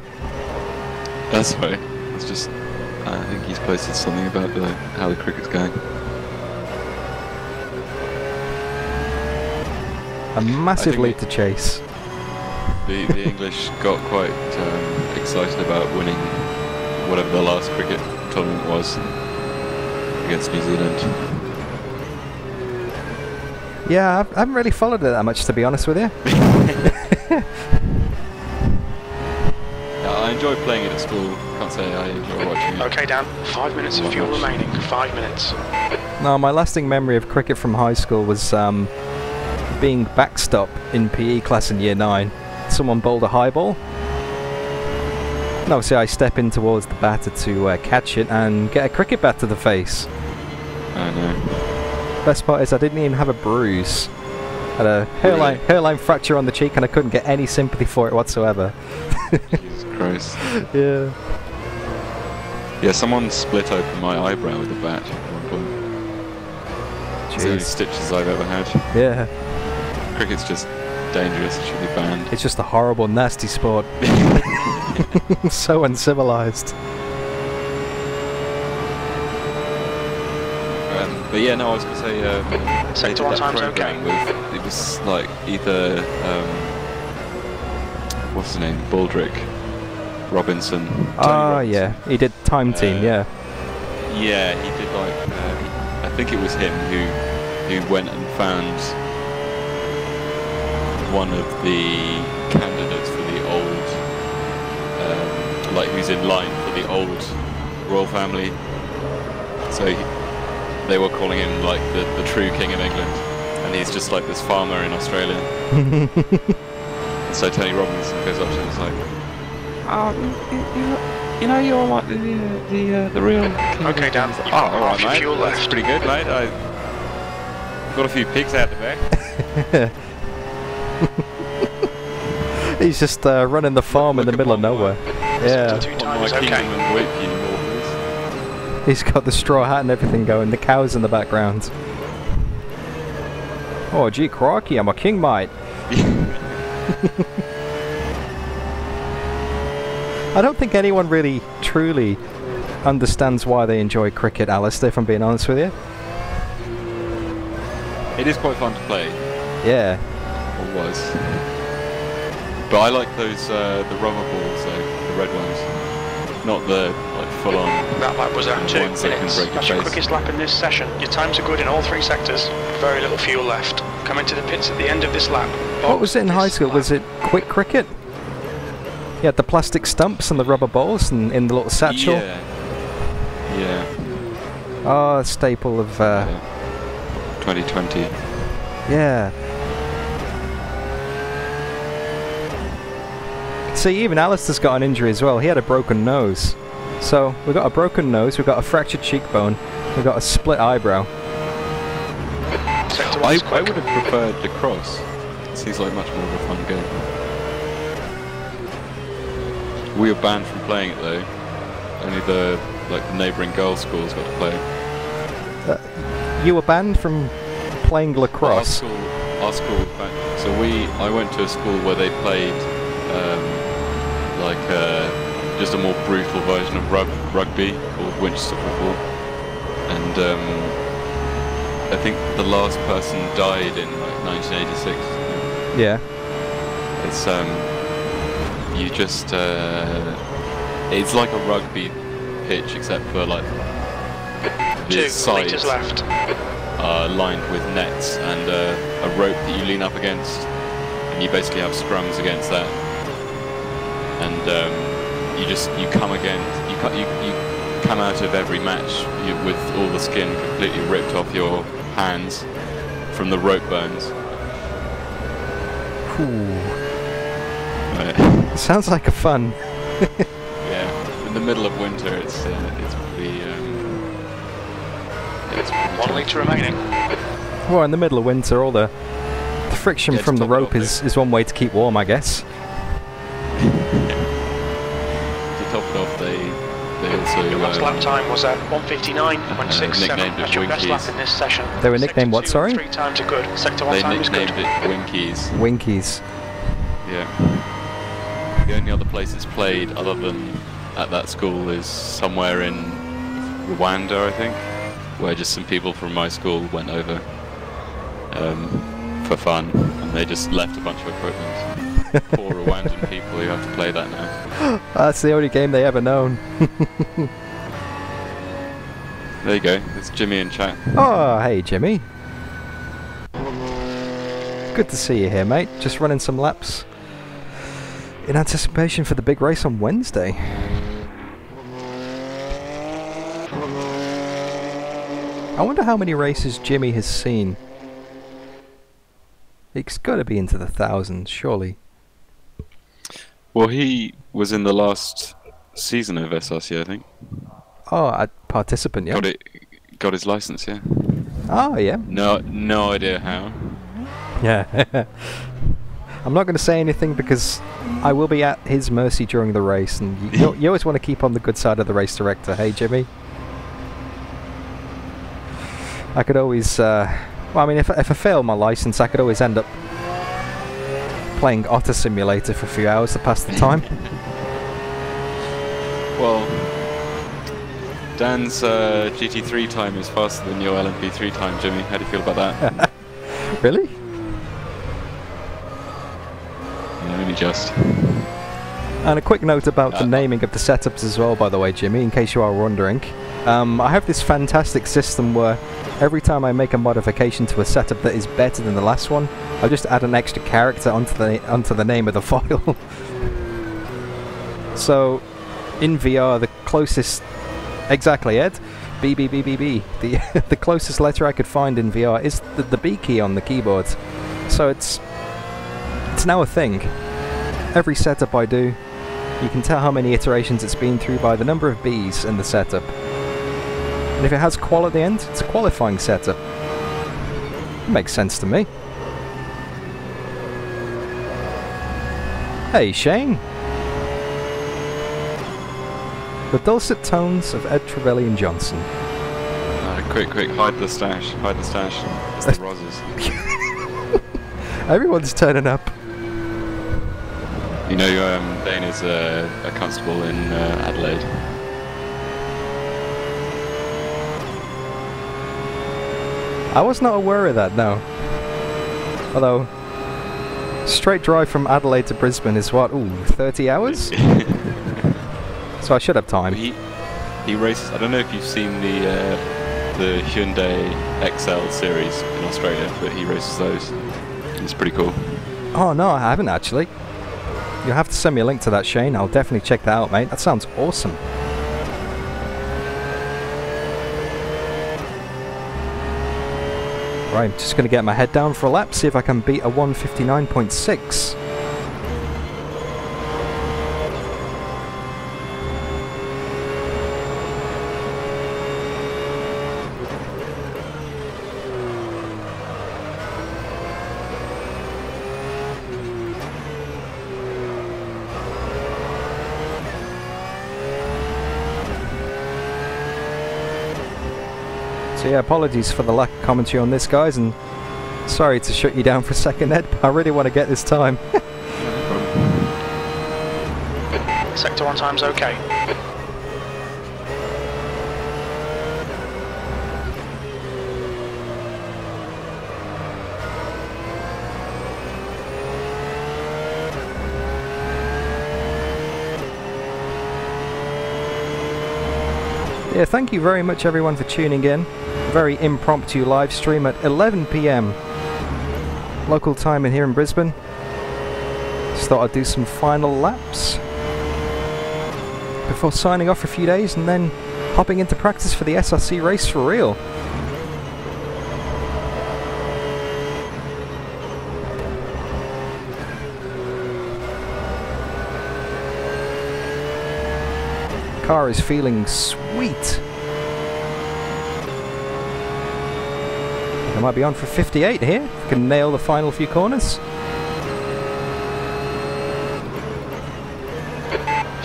[SPEAKER 5] That's right. It's just, I think he's posted something about how the cricket's going.
[SPEAKER 4] A massive lead to chase.
[SPEAKER 5] The English got quite excited about winning whatever the last cricket tournament was against New Zealand.
[SPEAKER 4] Yeah, I haven't really followed it that much, to be honest with you.
[SPEAKER 5] I enjoy playing it at school. Can't say I enjoy watching it.
[SPEAKER 2] Okay, Dan. 5 minutes of fuel remaining. 5 minutes.
[SPEAKER 4] No, my lasting memory of cricket from high school was being backstop in PE class in year 9. Someone bowled a high ball. And obviously I step in towards the batter to catch it and get a cricket bat to the face.
[SPEAKER 5] I know.
[SPEAKER 4] Best part is I didn't even have a bruise. Had a hairline fracture on the cheek and I couldn't get any sympathy for it whatsoever.
[SPEAKER 5] Jesus Christ.
[SPEAKER 4] Yeah.
[SPEAKER 5] Yeah, someone split open my eyebrow with a bat at one point. It's the only stitches I've ever had.
[SPEAKER 4] Yeah.
[SPEAKER 5] Cricket's just dangerous, it should be banned.
[SPEAKER 4] It's just a horrible, nasty sport. So uncivilized.
[SPEAKER 5] But yeah, no, I was going to say,
[SPEAKER 2] Sector 1 time's okay.
[SPEAKER 5] It was like either, what's his name, Baldrick, Robinson.
[SPEAKER 4] Oh yeah, he did Time Team, yeah.
[SPEAKER 5] Yeah, he did like, I think it was him who went and found one of the candidates for the old, like who's in line for the old royal family. So they were calling him like the true king of England, and he's just like this farmer in Australia. So Tony Robinson goes up to him and is like, "Oh, you know, you're like the real king."
[SPEAKER 2] Okay, Dan.
[SPEAKER 5] Like, oh, all right, mate.
[SPEAKER 2] Fuel
[SPEAKER 5] That's
[SPEAKER 2] left.
[SPEAKER 5] pretty good, mate. I got a few pigs out the back.
[SPEAKER 4] He's just running the farm in the middle of nowhere. Yeah.
[SPEAKER 2] Sector 2 time is okay.
[SPEAKER 4] He's got the straw hat and everything going, the cows in the background. Oh gee crikey, I'm a king, mate. I don't think anyone really truly understands why they enjoy cricket, Alistair, if I'm being honest with you.
[SPEAKER 5] It is quite fun to play.
[SPEAKER 4] Yeah.
[SPEAKER 5] Or was. But I like those, the rubber balls though, the red ones. Not the like full-on.
[SPEAKER 2] That lap was at 2
[SPEAKER 5] ones that can
[SPEAKER 2] minutes.
[SPEAKER 5] break your
[SPEAKER 2] That's your
[SPEAKER 5] face.
[SPEAKER 2] quickest lap in this session. Your times are good in all 3 sectors. Very little fuel left. Come into the pits at the end of this lap.
[SPEAKER 4] What was it in high school? Was it quick cricket? You had the plastic stumps and the rubber balls and in the little satchel.
[SPEAKER 5] Yeah. Yeah.
[SPEAKER 4] Oh, a staple of
[SPEAKER 5] 2020.
[SPEAKER 4] yeah. See, even Alistair's got an injury as well. He had a broken nose. So, we've got a broken nose, we've got a fractured cheekbone, we've got a split eyebrow.
[SPEAKER 2] Sector
[SPEAKER 5] I
[SPEAKER 2] 1's quick.
[SPEAKER 5] would have preferred lacrosse. It seems like much more of a fun game. We were banned from playing it though. Only the like the neighbouring girls' schools got to play.
[SPEAKER 4] You were banned from playing lacrosse?
[SPEAKER 5] Our school was banned. So I went to a school where they played just a more brutal version of rugby called Winchester football, and I think the last person died in like 1986.
[SPEAKER 4] Yeah.
[SPEAKER 5] It's you just it's like a rugby pitch except for like the
[SPEAKER 2] 2
[SPEAKER 5] sides
[SPEAKER 2] meters left.
[SPEAKER 5] lined with nets and a rope that you lean up against, and you basically have scrums against that, and you come out of every match with all the skin completely ripped off your hands from the rope burns.
[SPEAKER 4] Ooh.
[SPEAKER 5] Right.
[SPEAKER 4] Sounds like a fun.
[SPEAKER 5] Yeah, in the middle of winter, it's pretty. It's pretty
[SPEAKER 2] 1 litre remaining.
[SPEAKER 4] Well, in the middle of winter, all the friction
[SPEAKER 5] Yeah,
[SPEAKER 4] from the
[SPEAKER 5] just top it
[SPEAKER 4] rope
[SPEAKER 5] off,
[SPEAKER 4] is one way to keep warm, I guess.
[SPEAKER 5] To top it off, they also
[SPEAKER 2] Your last lap time was at 1:59.67.
[SPEAKER 5] nicknamed it
[SPEAKER 2] That's your best lap
[SPEAKER 5] Winkies.
[SPEAKER 2] in this session.
[SPEAKER 4] They were nicknamed what,
[SPEAKER 2] Sector 2,
[SPEAKER 4] sorry?
[SPEAKER 2] 3 times are good. Sector 1
[SPEAKER 5] they
[SPEAKER 2] time is good.
[SPEAKER 5] nicknamed it Winkies.
[SPEAKER 4] Winkies.
[SPEAKER 5] Yeah. The only other place it's played other than at that school is somewhere in Rwanda, I think, where just some people from my school went over for fun, and they just left a bunch of equipment. Poor Rwandan people who have to play that now.
[SPEAKER 4] That's the only game they ever known.
[SPEAKER 5] There you go, it's Jimmy in chat.
[SPEAKER 4] Oh, hey Jimmy. Good to see you here, mate. Just running some laps in anticipation for the big race on Wednesday. I wonder how many races Jimmy has seen. It's got to be into the thousands, surely.
[SPEAKER 5] Well, he was in the last season of SRC, I think.
[SPEAKER 4] Oh, a participant, yeah?
[SPEAKER 5] Got his license, yeah.
[SPEAKER 4] Oh, yeah.
[SPEAKER 5] No idea how.
[SPEAKER 4] Yeah. I'm not going to say anything because I will be at his mercy during the race, and you always want to keep on the good side of the race director. Hey, Jimmy? I could always... well, I mean, if I fail my license, I could always end up playing Otter Simulator for a few hours to pass the time.
[SPEAKER 5] Well, Dan's GT3 time is faster than your LMP3 time, Jimmy. How do you feel about that?
[SPEAKER 4] Really?
[SPEAKER 5] Yeah, only just.
[SPEAKER 4] And a quick note about the naming of the setups as well, by the way, Jimmy, in case you are wondering. I have this fantastic system where every time I make a modification to a setup that is better than the last one, I just add an extra character onto the name of the file. So, in VR, the closest... Exactly, Ed. B. The closest letter I could find in VR is the B key on the keyboard. So it's now a thing. Every setup I do, you can tell how many iterations it's been through by the number of B's in the setup. And if it has qual at the end, it's a qualifying setup. Makes sense to me. Hey, Shane. The dulcet tones of Ed Trevelyan-Johnson.
[SPEAKER 5] Quick, hide the stash. It's the Roses.
[SPEAKER 4] Everyone's turning up.
[SPEAKER 5] You know, Dane is a constable in Adelaide.
[SPEAKER 4] I was not aware of that, no. Although, straight drive from Adelaide to Brisbane is what, 30 hours? So I should have time.
[SPEAKER 5] He races. I don't know if you've seen the Hyundai XL series in Australia, but he races those. It's pretty cool.
[SPEAKER 4] Oh no, I haven't actually. You'll have to send me a link to that, Shane. I'll definitely check that out, mate. That sounds awesome. Right, just going to get my head down for a lap, see if I can beat a 1:59.6. So yeah, apologies for the lack of commentary on this, guys, and sorry to shut you down for a second, Ed, but I really want to get this time.
[SPEAKER 2] Sector 1 time's okay.
[SPEAKER 4] Yeah, thank you very much everyone for tuning in. Very impromptu live stream at 11 PM local time in here in Brisbane. Just thought I'd do some final laps before signing off for a few days and then hopping into practice for the SRC race for real. Car is feeling sweet. I might be on for 58 here. If I can nail the final few corners.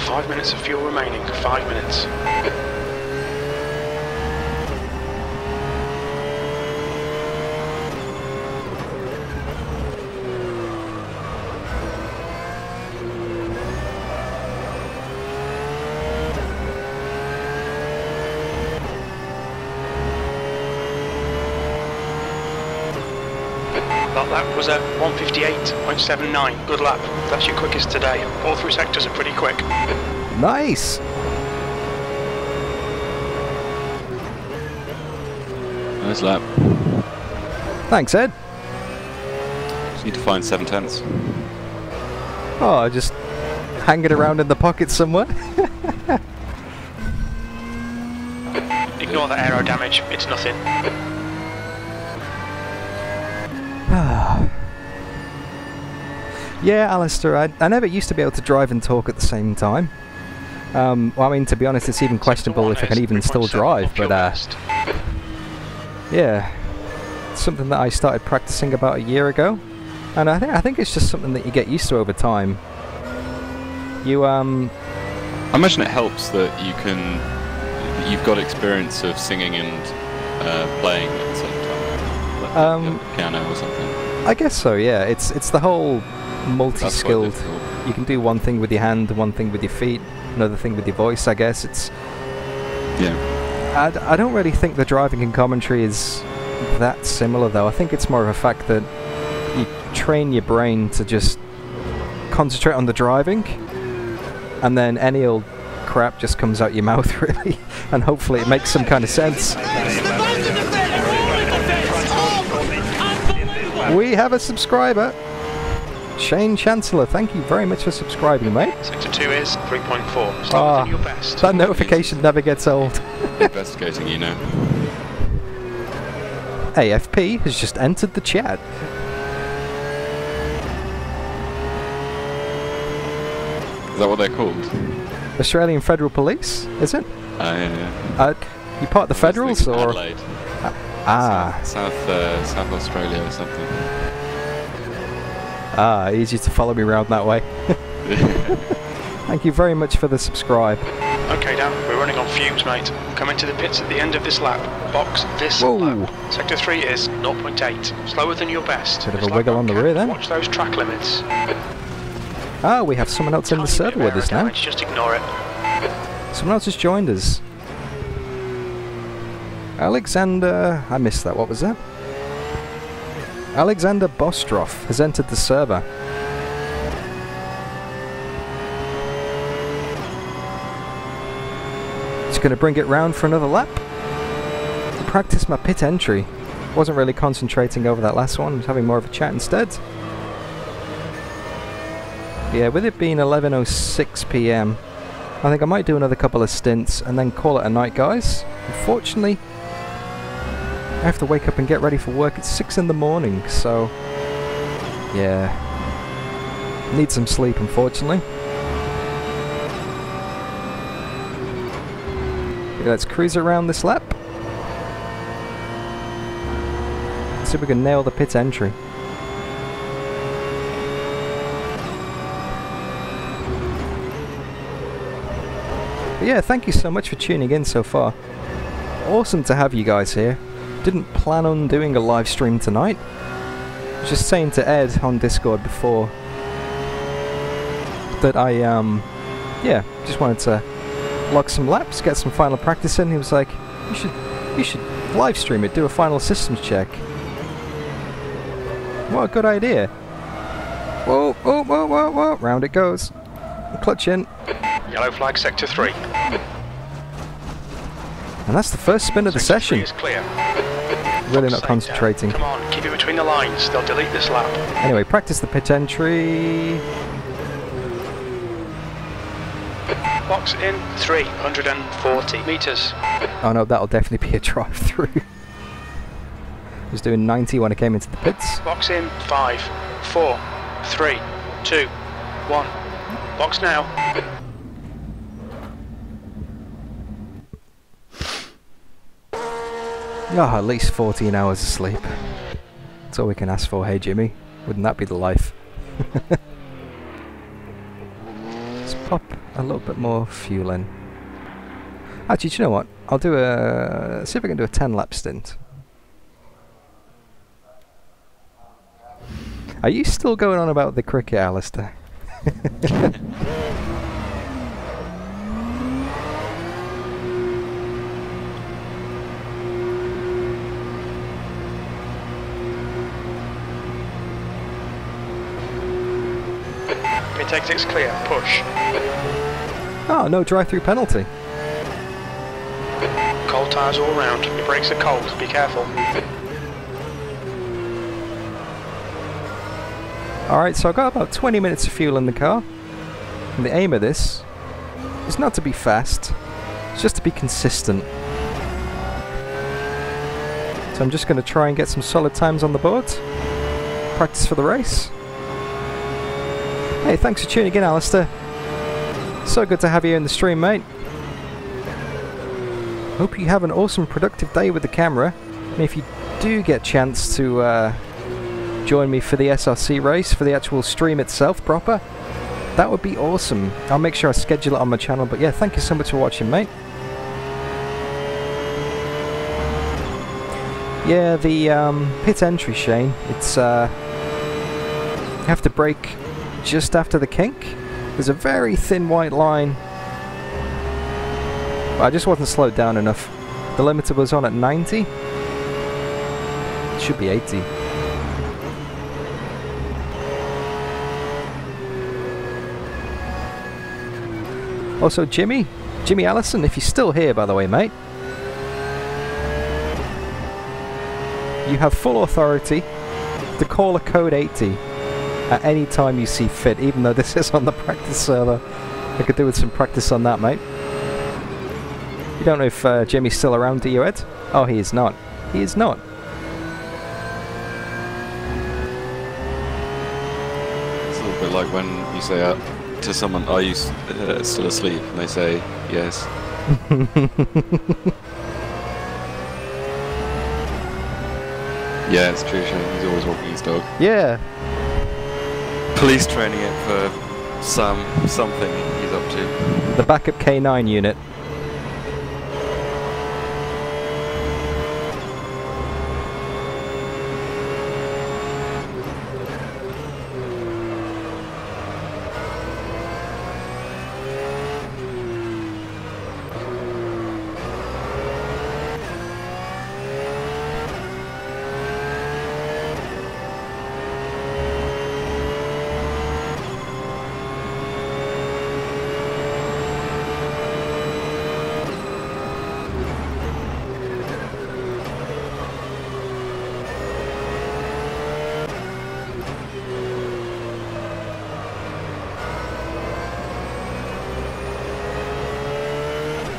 [SPEAKER 2] 5 minutes of fuel remaining. 5 minutes. That lap was at 1:58.79. Good lap. That's your quickest today. All three sectors are pretty quick.
[SPEAKER 4] Nice!
[SPEAKER 5] Nice lap.
[SPEAKER 4] Thanks, Ed.
[SPEAKER 5] Just need to find 7/10.
[SPEAKER 4] Oh, just hanging around in the pocket somewhere.
[SPEAKER 2] Ignore the aero damage. It's nothing.
[SPEAKER 4] Yeah, Alistair, I never used to be able to drive and talk at the same time. Well, I mean, to be honest, it's even questionable if I can even still drive, but yeah, it's something that I started practicing about a year ago, and I think it's just something that you get used to over time. You
[SPEAKER 5] I imagine it helps that you've got experience of singing and playing at the same time, like piano or something.
[SPEAKER 4] I guess so. Yeah, it's the whole multi-skilled. You can do one thing with your hand, one thing with your feet, another thing with your voice. I guess it's.
[SPEAKER 5] Yeah.
[SPEAKER 4] I don't really think the driving and commentary is that similar, though. I think it's more of a fact that you train your brain to just concentrate on the driving, and then any old crap just comes out your mouth, really, and hopefully it makes some kind of sense. We have a subscriber. Shane Chancellor, thank you very much for subscribing, mate.
[SPEAKER 2] Sector 2 is 3.4. Slower than your best.
[SPEAKER 4] That notification never gets old.
[SPEAKER 5] Investigating, you know.
[SPEAKER 4] AFP has just entered the chat.
[SPEAKER 5] Is that what they're called?
[SPEAKER 4] Australian Federal Police, is it?
[SPEAKER 5] Yeah.
[SPEAKER 4] You part of the Federals, or?
[SPEAKER 5] Adelaide. South Australia or something.
[SPEAKER 4] Easy to follow me around that way. Thank you very much for the subscribe.
[SPEAKER 2] Okay, Dan, we're running on fumes, mate. Come into the pits at the end of this lap. Box this lap. Sector 3 is 0.8. Slower than your best.
[SPEAKER 4] Bit of a wiggle on the rear then.
[SPEAKER 2] Watch those track limits.
[SPEAKER 4] We have someone else in the server with us now.
[SPEAKER 2] Just ignore it.
[SPEAKER 4] Someone else has joined us. Alexander... I missed that. What was that? Alexander Bostrov has entered the server. Just going to bring it round for another lap. To practice my pit entry. Wasn't really concentrating over that last one. I was having more of a chat instead. Yeah, with it being 11:06 PM, I think I might do another couple of stints and then call it a night, guys. Unfortunately, I have to wake up and get ready for work at 6 in the morning, so yeah, need some sleep, unfortunately. Okay, let's cruise around this lap. Let's see if we can nail the pit entry. But yeah, thank you so much for tuning in so far. Awesome to have you guys here. didn't plan on doing a live stream tonight. I was just saying to Ed on Discord before that I, yeah, just wanted to log some laps, get some final practice in. He was like, you should live stream it, do a final systems check. What a good idea. Whoa, whoa, whoa, whoa, whoa, round it goes. Clutch in.
[SPEAKER 2] Yellow flag, sector 3.
[SPEAKER 4] And that's the first spin of the
[SPEAKER 2] Sector
[SPEAKER 4] session.
[SPEAKER 2] 3 is clear.
[SPEAKER 4] Really not
[SPEAKER 2] Stay
[SPEAKER 4] concentrating.
[SPEAKER 2] down. Come on, keep it between the lines. They'll delete this lap.
[SPEAKER 4] Anyway, practice the pit entry.
[SPEAKER 2] Box in 340 meters.
[SPEAKER 4] Oh no, that'll definitely be a drive-through. Was doing 90 when I came into the pits.
[SPEAKER 2] Box in 5, 4, 3, 2, 1. Box now.
[SPEAKER 4] Oh, at least 14 hours of sleep. That's all we can ask for, hey Jimmy. Wouldn't that be the life? Let's pop a little bit more fuel in. Actually, do you know what? I'll do a... see if I can do a 10-lap stint. Are you still going on about the cricket, Alistair?
[SPEAKER 2] Pit exit's clear. Push.
[SPEAKER 4] Oh, no drive-through penalty.
[SPEAKER 2] Cold tyres all round. Your brakes are cold. Be careful.
[SPEAKER 4] Alright, so I've got about 20 minutes of fuel in the car. And the aim of this is not to be fast, it's just to be consistent. So I'm just going to try and get some solid times on the board. Practice for the race. Hey, thanks for tuning in, Alistair. So good to have you in the stream, mate. Hope you have an awesome, productive day with the camera. And if you do get a chance to join me for the SRC race, for the actual stream itself proper, that would be awesome. I'll make sure I schedule it on my channel. But yeah, thank you so much for watching, mate. Yeah, the pit entry, Shane, it's you have to brake just after the kink. There's a very thin white line, but I just wasn't slowed down enough. The limiter was on at 90. It should be 80. Also, Jimmy Allison, if you're still here, by the way, mate, you have full authority to call a code 80 at any time you see fit, even though this is on the practice server. I could do with some practice on that, mate. You don't know if Jimmy's still around, do you, Ed? Oh, he is not. He is not.
[SPEAKER 5] It's a little bit like when you say to someone, are you still asleep? And they say, yes. Yeah, it's true, Shane. He's always walking his dog.
[SPEAKER 4] Yeah.
[SPEAKER 5] Police training it for something he's up to.
[SPEAKER 4] The backup K9 unit.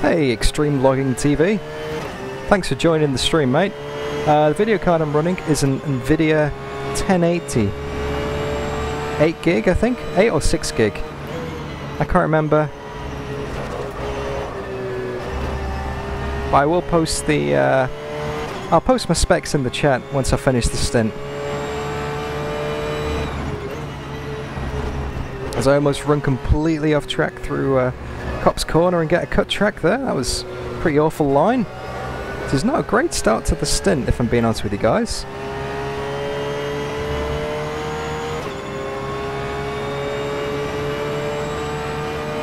[SPEAKER 4] Hey, Extreme Logging TV. Thanks for joining the stream, mate. The video card I'm running is an NVIDIA 1080. 8 gig, I think? 8 or 6 gig. I can't remember. But I will post the... I'll post my specs in the chat once I finish the stint. As I almost run completely off track through Cop's Corner and get a cut track there. That was a pretty awful line to which is not a great start to the stint, if I'm being honest with you guys.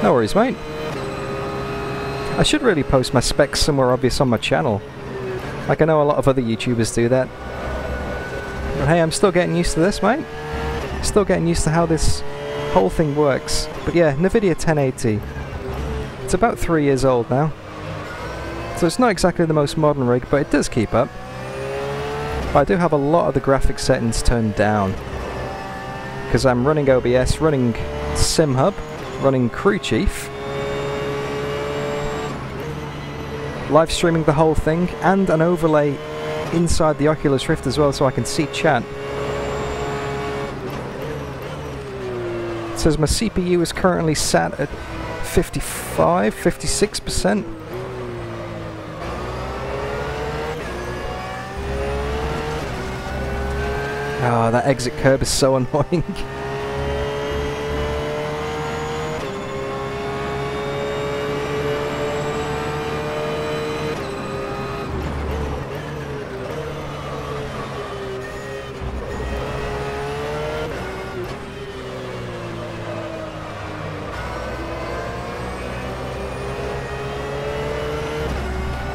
[SPEAKER 4] No worries, mate. I should really post my specs somewhere obvious on my channel. Like I know a lot of other YouTubers do that. But hey, I'm still getting used to this, mate. Still getting used to how this whole thing works. But yeah, NVIDIA 1080. It's about 3 years old now. So it's not exactly the most modern rig, but it does keep up. But I do have a lot of the graphics settings turned down. Because I'm running OBS, running SimHub, running Crew Chief, live streaming the whole thing, and an overlay inside the Oculus Rift as well so I can see chat. It says my CPU is currently sat at 56%. Oh, that exit curb is so annoying.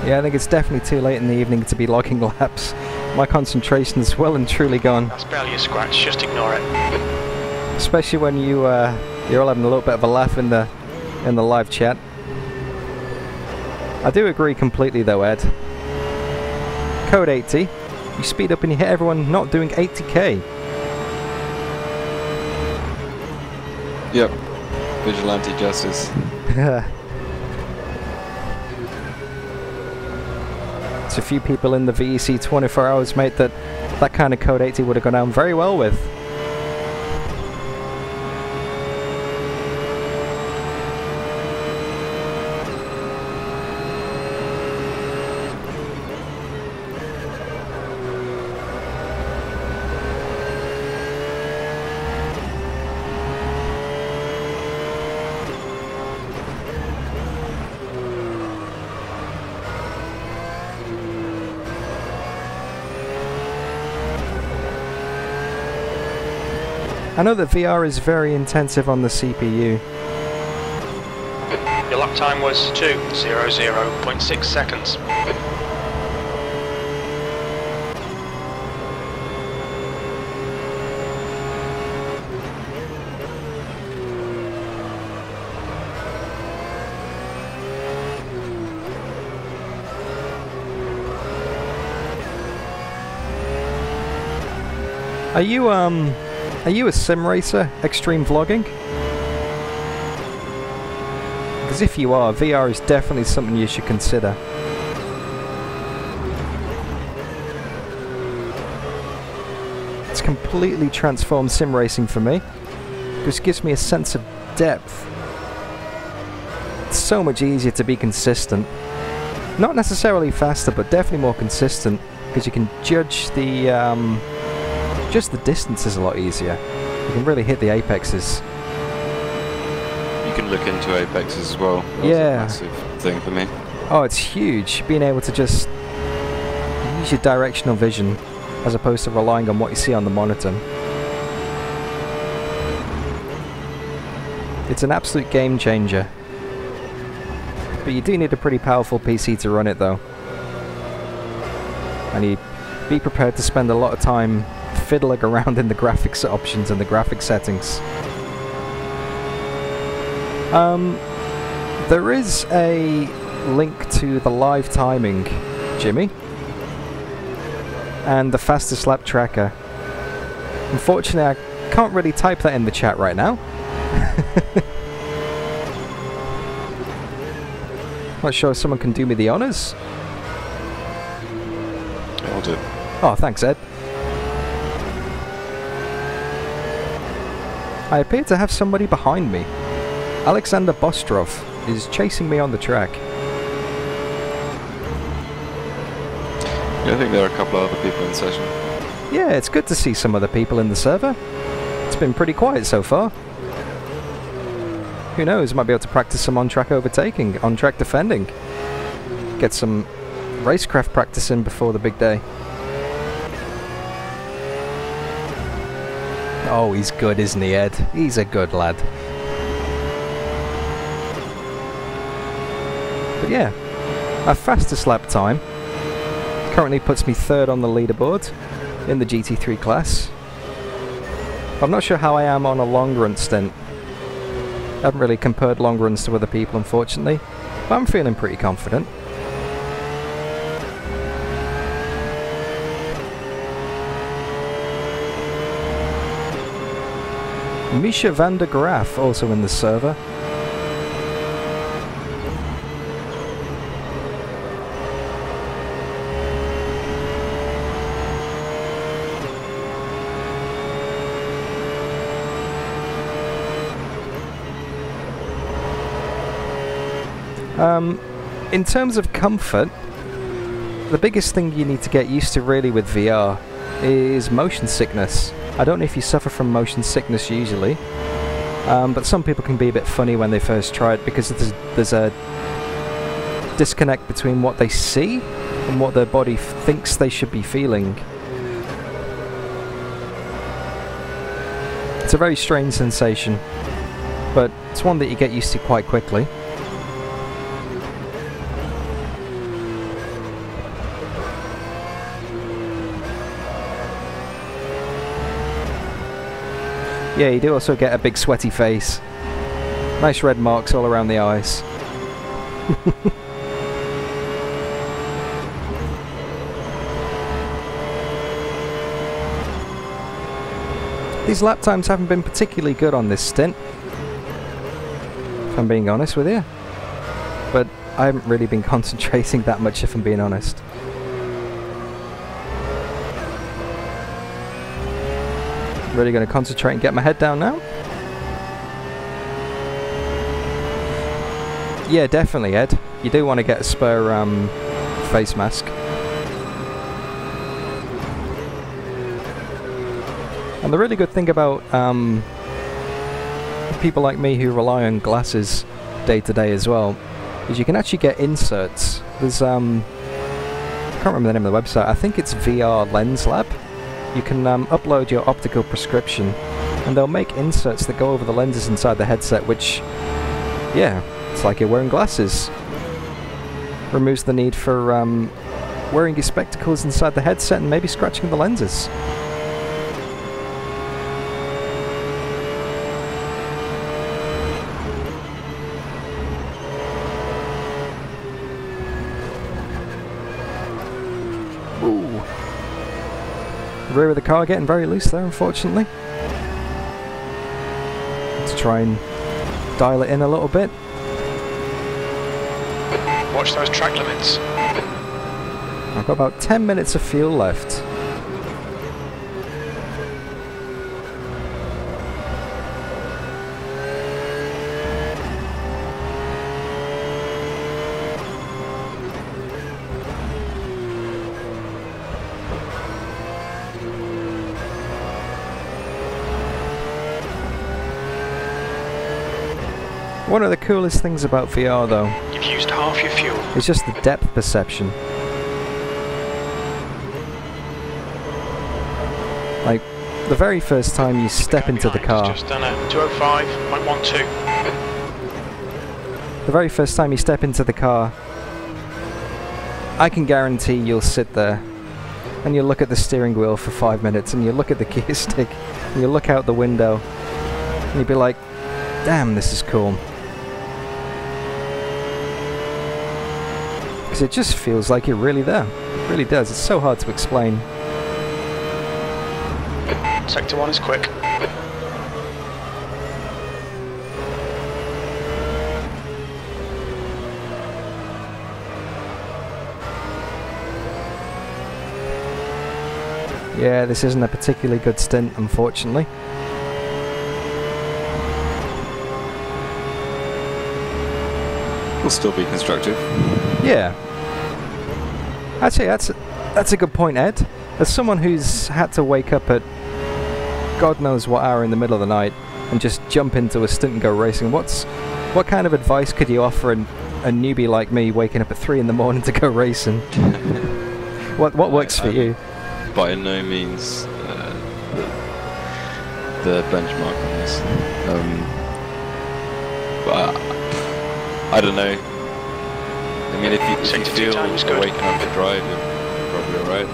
[SPEAKER 4] Yeah, I think it's definitely too late in the evening to be logging laps. My concentration is well and truly gone.
[SPEAKER 2] That's barely a scratch, just ignore it.
[SPEAKER 4] Especially when you're all having a little bit of a laugh in the live chat. I do agree completely though, Ed. Code 80. You speed up and you hit everyone not doing 80k.
[SPEAKER 5] Yep. Vigilante justice.
[SPEAKER 4] There's a few people in the VEC 24 hours, mate, that kind of Code 80 would have gone down very well with. I know that VR is very intensive on the CPU.
[SPEAKER 2] Your lap time was 2:00.6 seconds.
[SPEAKER 4] Are you a sim racer, extreme vlogging? Because if you are, VR is definitely something you should consider. It's completely transformed sim racing for me. This gives me a sense of depth. It's so much easier to be consistent. Not necessarily faster, but definitely more consistent, because you can judge the just the distance is a lot easier. You can really hit the apexes.
[SPEAKER 5] You can look into apexes as well. That was a massive thing for me.
[SPEAKER 4] Oh, it's huge. Being able to just use your directional vision as opposed to relying on what you see on the monitor. It's an absolute game changer. But you do need a pretty powerful PC to run it though. And you be prepared to spend a lot of time fiddling around in the graphics options and the graphics settings. There is a link to the live timing, Jimmy, and the fastest lap tracker. Unfortunately, I can't really type that in the chat right now. Not sure if someone can do me the honors.
[SPEAKER 5] I'll do it.
[SPEAKER 4] Oh, thanks, Ed. I appear to have somebody behind me. Alexander Bostrov is chasing me on the track.
[SPEAKER 5] Yeah, I think there are a couple of other people in the session.
[SPEAKER 4] Yeah, it's good to see some other people in the server. It's been pretty quiet so far. Who knows, might be able to practice some on-track overtaking, on-track defending. Get some racecraft practicing before the big day. Oh, he's good, isn't he, Ed? He's a good lad. But yeah, our fastest lap time currently puts me 3rd on the leaderboard in the GT3 class. I'm not sure how I am on a long run stint. I haven't really compared long runs to other people, unfortunately, but I'm feeling pretty confident. Misha van der Graaf also in the server. In terms of comfort, the biggest thing you need to get used to really with VR is motion sickness. I don't know if you suffer from motion sickness usually, but some people can be a bit funny when they first try it because there's a disconnect between what they see and what their body thinks they should be feeling. It's a very strange sensation, but it's one that you get used to quite quickly. Yeah, you do also get a big sweaty face. Nice red marks all around the eyes. These lap times haven't been particularly good on this stint, if I'm being honest with you. But I haven't really been concentrating that much, if I'm being honest. Really going to concentrate and get my head down now. Yeah, definitely, Ed. You do want to get a spare face mask. And the really good thing about people like me who rely on glasses day to day as well is you can actually get inserts. There's I can't remember the name of the website. I think it's VR Lens Lab. You can upload your optical prescription and they'll make inserts that go over the lenses inside the headset, which, yeah, it's like you're wearing glasses. Removes the need for wearing your spectacles inside the headset and maybe scratching the lenses. Rear of the car getting very loose there, unfortunately. Let's try and dial it in a little bit.
[SPEAKER 2] Watch those track limits.
[SPEAKER 4] I've got about 10 minutes of fuel left. One of the coolest things about VR though,
[SPEAKER 2] You've used half your fuel.
[SPEAKER 4] is just the depth perception. Like, the very first time you step into the car,
[SPEAKER 2] Just done a 205.12.
[SPEAKER 4] the very first time you step into the car, I can guarantee you'll sit there and you'll look at the steering wheel for 5 minutes and you'll look at the gear stick and you'll look out the window and you'll be like, damn, this is cool. Because it just feels like you're really there. It really does. It's so hard to explain.
[SPEAKER 2] Sector 1 is quick.
[SPEAKER 4] Yeah, this isn't a particularly good stint, unfortunately.
[SPEAKER 5] Will still be constructive.
[SPEAKER 4] Yeah. Actually, that's a good point, Ed. As someone who's had to wake up at God knows what hour in the middle of the night and just jump into a stint and go racing, what kind of advice could you offer a newbie like me waking up at 3 in the morning to go racing. What works for you?
[SPEAKER 5] By no means the benchmark on this. But I don't know. I mean, if you feel like waking up to drive, you're probably alright.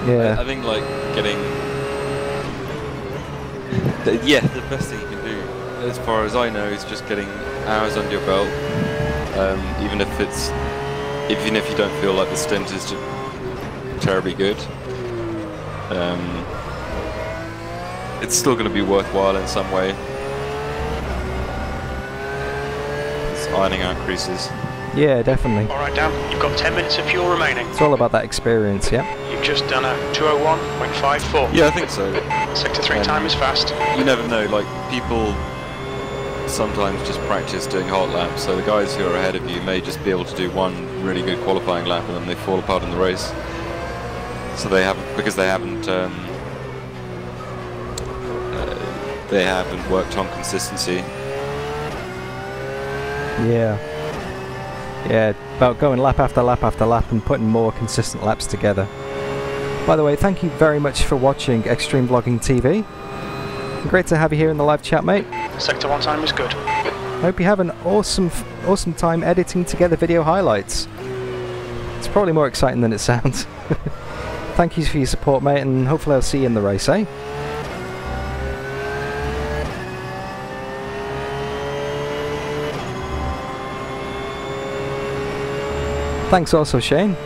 [SPEAKER 4] Yeah.
[SPEAKER 5] I think like getting the best thing you can do, as far as I know, is just getting hours under your belt. Even if you don't feel like the stint is terribly good, it's still going to be worthwhile in some way. It's ironing out creases.
[SPEAKER 4] Yeah, definitely.
[SPEAKER 2] Alright, Dan, you've got 10 minutes of fuel remaining.
[SPEAKER 4] It's all about that experience, yeah.
[SPEAKER 2] You've just done a 2:01.54.
[SPEAKER 5] Yeah, I think so.
[SPEAKER 2] Sector 3 time is fast.
[SPEAKER 5] You never know, like, people sometimes just practice doing hot laps, so the guys who are ahead of you may just be able to do one really good qualifying lap and then they fall apart in the race. So they haven't worked on consistency.
[SPEAKER 4] Yeah. Yeah, about going lap after lap after lap and putting more consistent laps together. By the way, thank you very much for watching Extreme Vlogging TV. Great to have you here in the live chat, mate.
[SPEAKER 2] Sector 1 time is good.
[SPEAKER 4] Hope you have an awesome time editing together video highlights. It's probably more exciting than it sounds. Thank you for your support, mate, and hopefully I'll see you in the race, eh? Thanks also, Shane.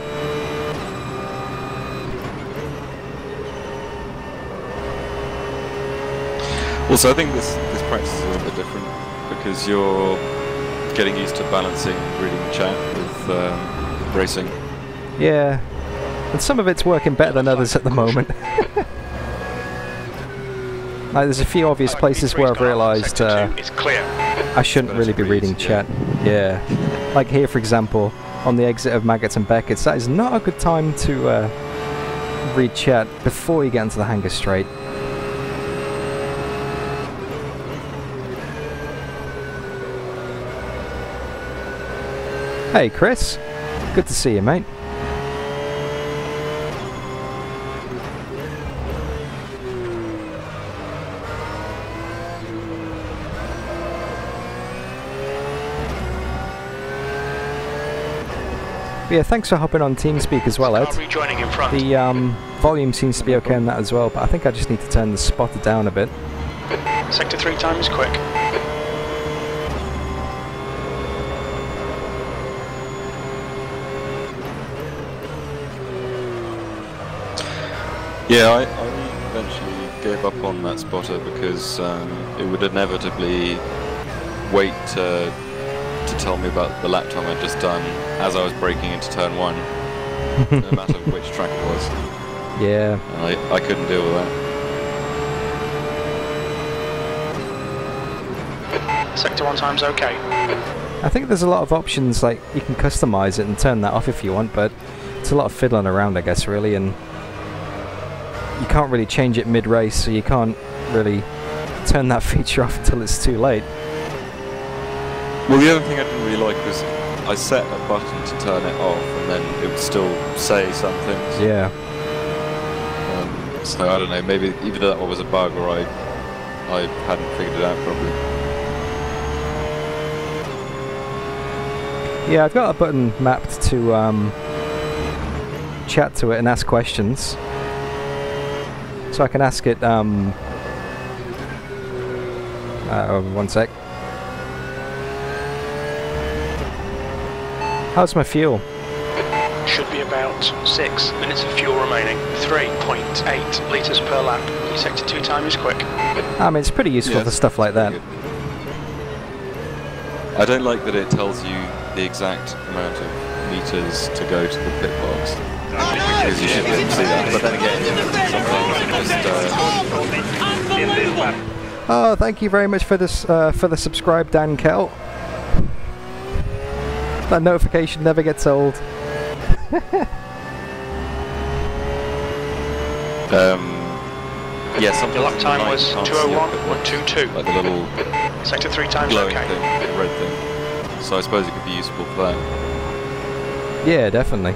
[SPEAKER 5] Also, I think this practice is a little bit different because you're getting used to balancing reading the chat with racing.
[SPEAKER 4] Yeah, and some of it's working better than others at the moment. Like, there's a few obvious places where I've realised I shouldn't really be reading chat. Yeah, like here, for example, on the exit of Maggots and Beckett's, that is not a good time to read chat before you get into the hangar straight. Hey Chris, good to see you, mate. But yeah, thanks for hopping on TeamSpeak as well, Ed. The volume seems to be okay on that as well, but I think I just need to turn the spotter down a bit.
[SPEAKER 2] Sector 3 time is quick.
[SPEAKER 5] Yeah, I eventually gave up on that spotter because it would inevitably wait to tell me about the lap time I'd just done as I was braking into turn 1, no matter which track it was.
[SPEAKER 4] Yeah.
[SPEAKER 5] And I couldn't deal with that.
[SPEAKER 2] Sector 1 time's okay.
[SPEAKER 4] I think there's a lot of options, like you can customize it and turn that off if you want, but it's a lot of fiddling around, I guess, really, and you can't really change it mid-race, so you can't really turn that feature off until it's too late.
[SPEAKER 5] Well, the other thing I didn't really like was I set a button to turn it off and then it would still say some things.
[SPEAKER 4] Yeah.
[SPEAKER 5] So I don't know, maybe either that was a bug or I hadn't figured it out properly.
[SPEAKER 4] Yeah, I've got a button mapped to chat to it and ask questions. So I can ask it, one sec. How's my fuel?
[SPEAKER 2] Should be about 6 minutes of fuel remaining. 3.8 litres per lap. Your sector 2 time is quick.
[SPEAKER 4] I mean, it's pretty useful for stuff like that.
[SPEAKER 5] I don't like that it tells you the exact amount of meters to go to the pit box. Because you should be able to see that. But then again, sometimes it just...
[SPEAKER 4] Oh, thank you very much for this for the subscribe, Dan Kell. That notification never gets old.
[SPEAKER 5] Yeah, sometimes
[SPEAKER 2] your lap time was 2:01.22.
[SPEAKER 5] Like the little
[SPEAKER 2] sector 3 time's
[SPEAKER 5] glowing
[SPEAKER 2] okay.
[SPEAKER 5] thing, the red thing. so I suppose it could be useful for that.
[SPEAKER 4] Yeah, definitely.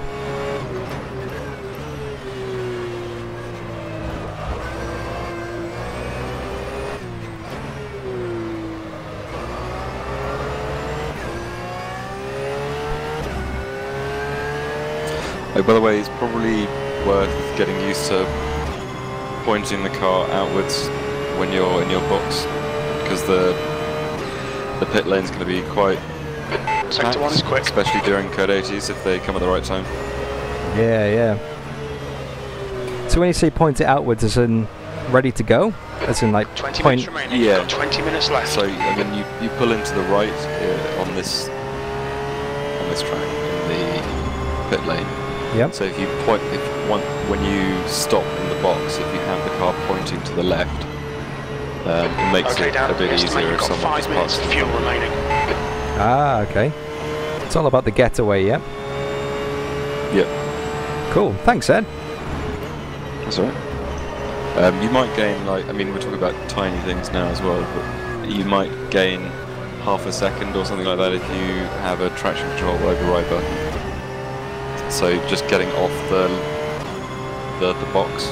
[SPEAKER 5] Oh, by the way, it's probably worth getting used to pointing the car outwards when you're in your box, because the pit lane's going to be quite
[SPEAKER 2] Sector 1 is quick.
[SPEAKER 5] especially during code 80s if they come at the right time.
[SPEAKER 4] Yeah, yeah. So when you say point it outwards, as in ready to go? As in like
[SPEAKER 2] 20
[SPEAKER 4] point...
[SPEAKER 2] minutes remaining.
[SPEAKER 5] Yeah.
[SPEAKER 2] Got 20 minutes left.
[SPEAKER 5] So I mean, you pull into the right on this track in the pit lane.
[SPEAKER 4] Yep.
[SPEAKER 5] So if you point, when you stop in the box, if you have the car pointing to the left, it makes
[SPEAKER 2] Okay,
[SPEAKER 5] it
[SPEAKER 2] Dan,
[SPEAKER 5] a bit
[SPEAKER 2] estimate
[SPEAKER 5] easier
[SPEAKER 2] you've
[SPEAKER 5] if
[SPEAKER 2] got
[SPEAKER 5] someone
[SPEAKER 2] 5
[SPEAKER 5] just
[SPEAKER 2] minutes
[SPEAKER 5] parks
[SPEAKER 2] of
[SPEAKER 5] in
[SPEAKER 2] fuel
[SPEAKER 5] front.
[SPEAKER 2] remaining.
[SPEAKER 4] Ah, okay. It's all about the getaway, yeah?
[SPEAKER 5] Yep.
[SPEAKER 4] Cool. Thanks, Ed.
[SPEAKER 5] That's alright. You might gain, like, I mean, we're talking about tiny things now as well, but you might gain half a second or something like that if you have a traction control override button. So just getting off the box.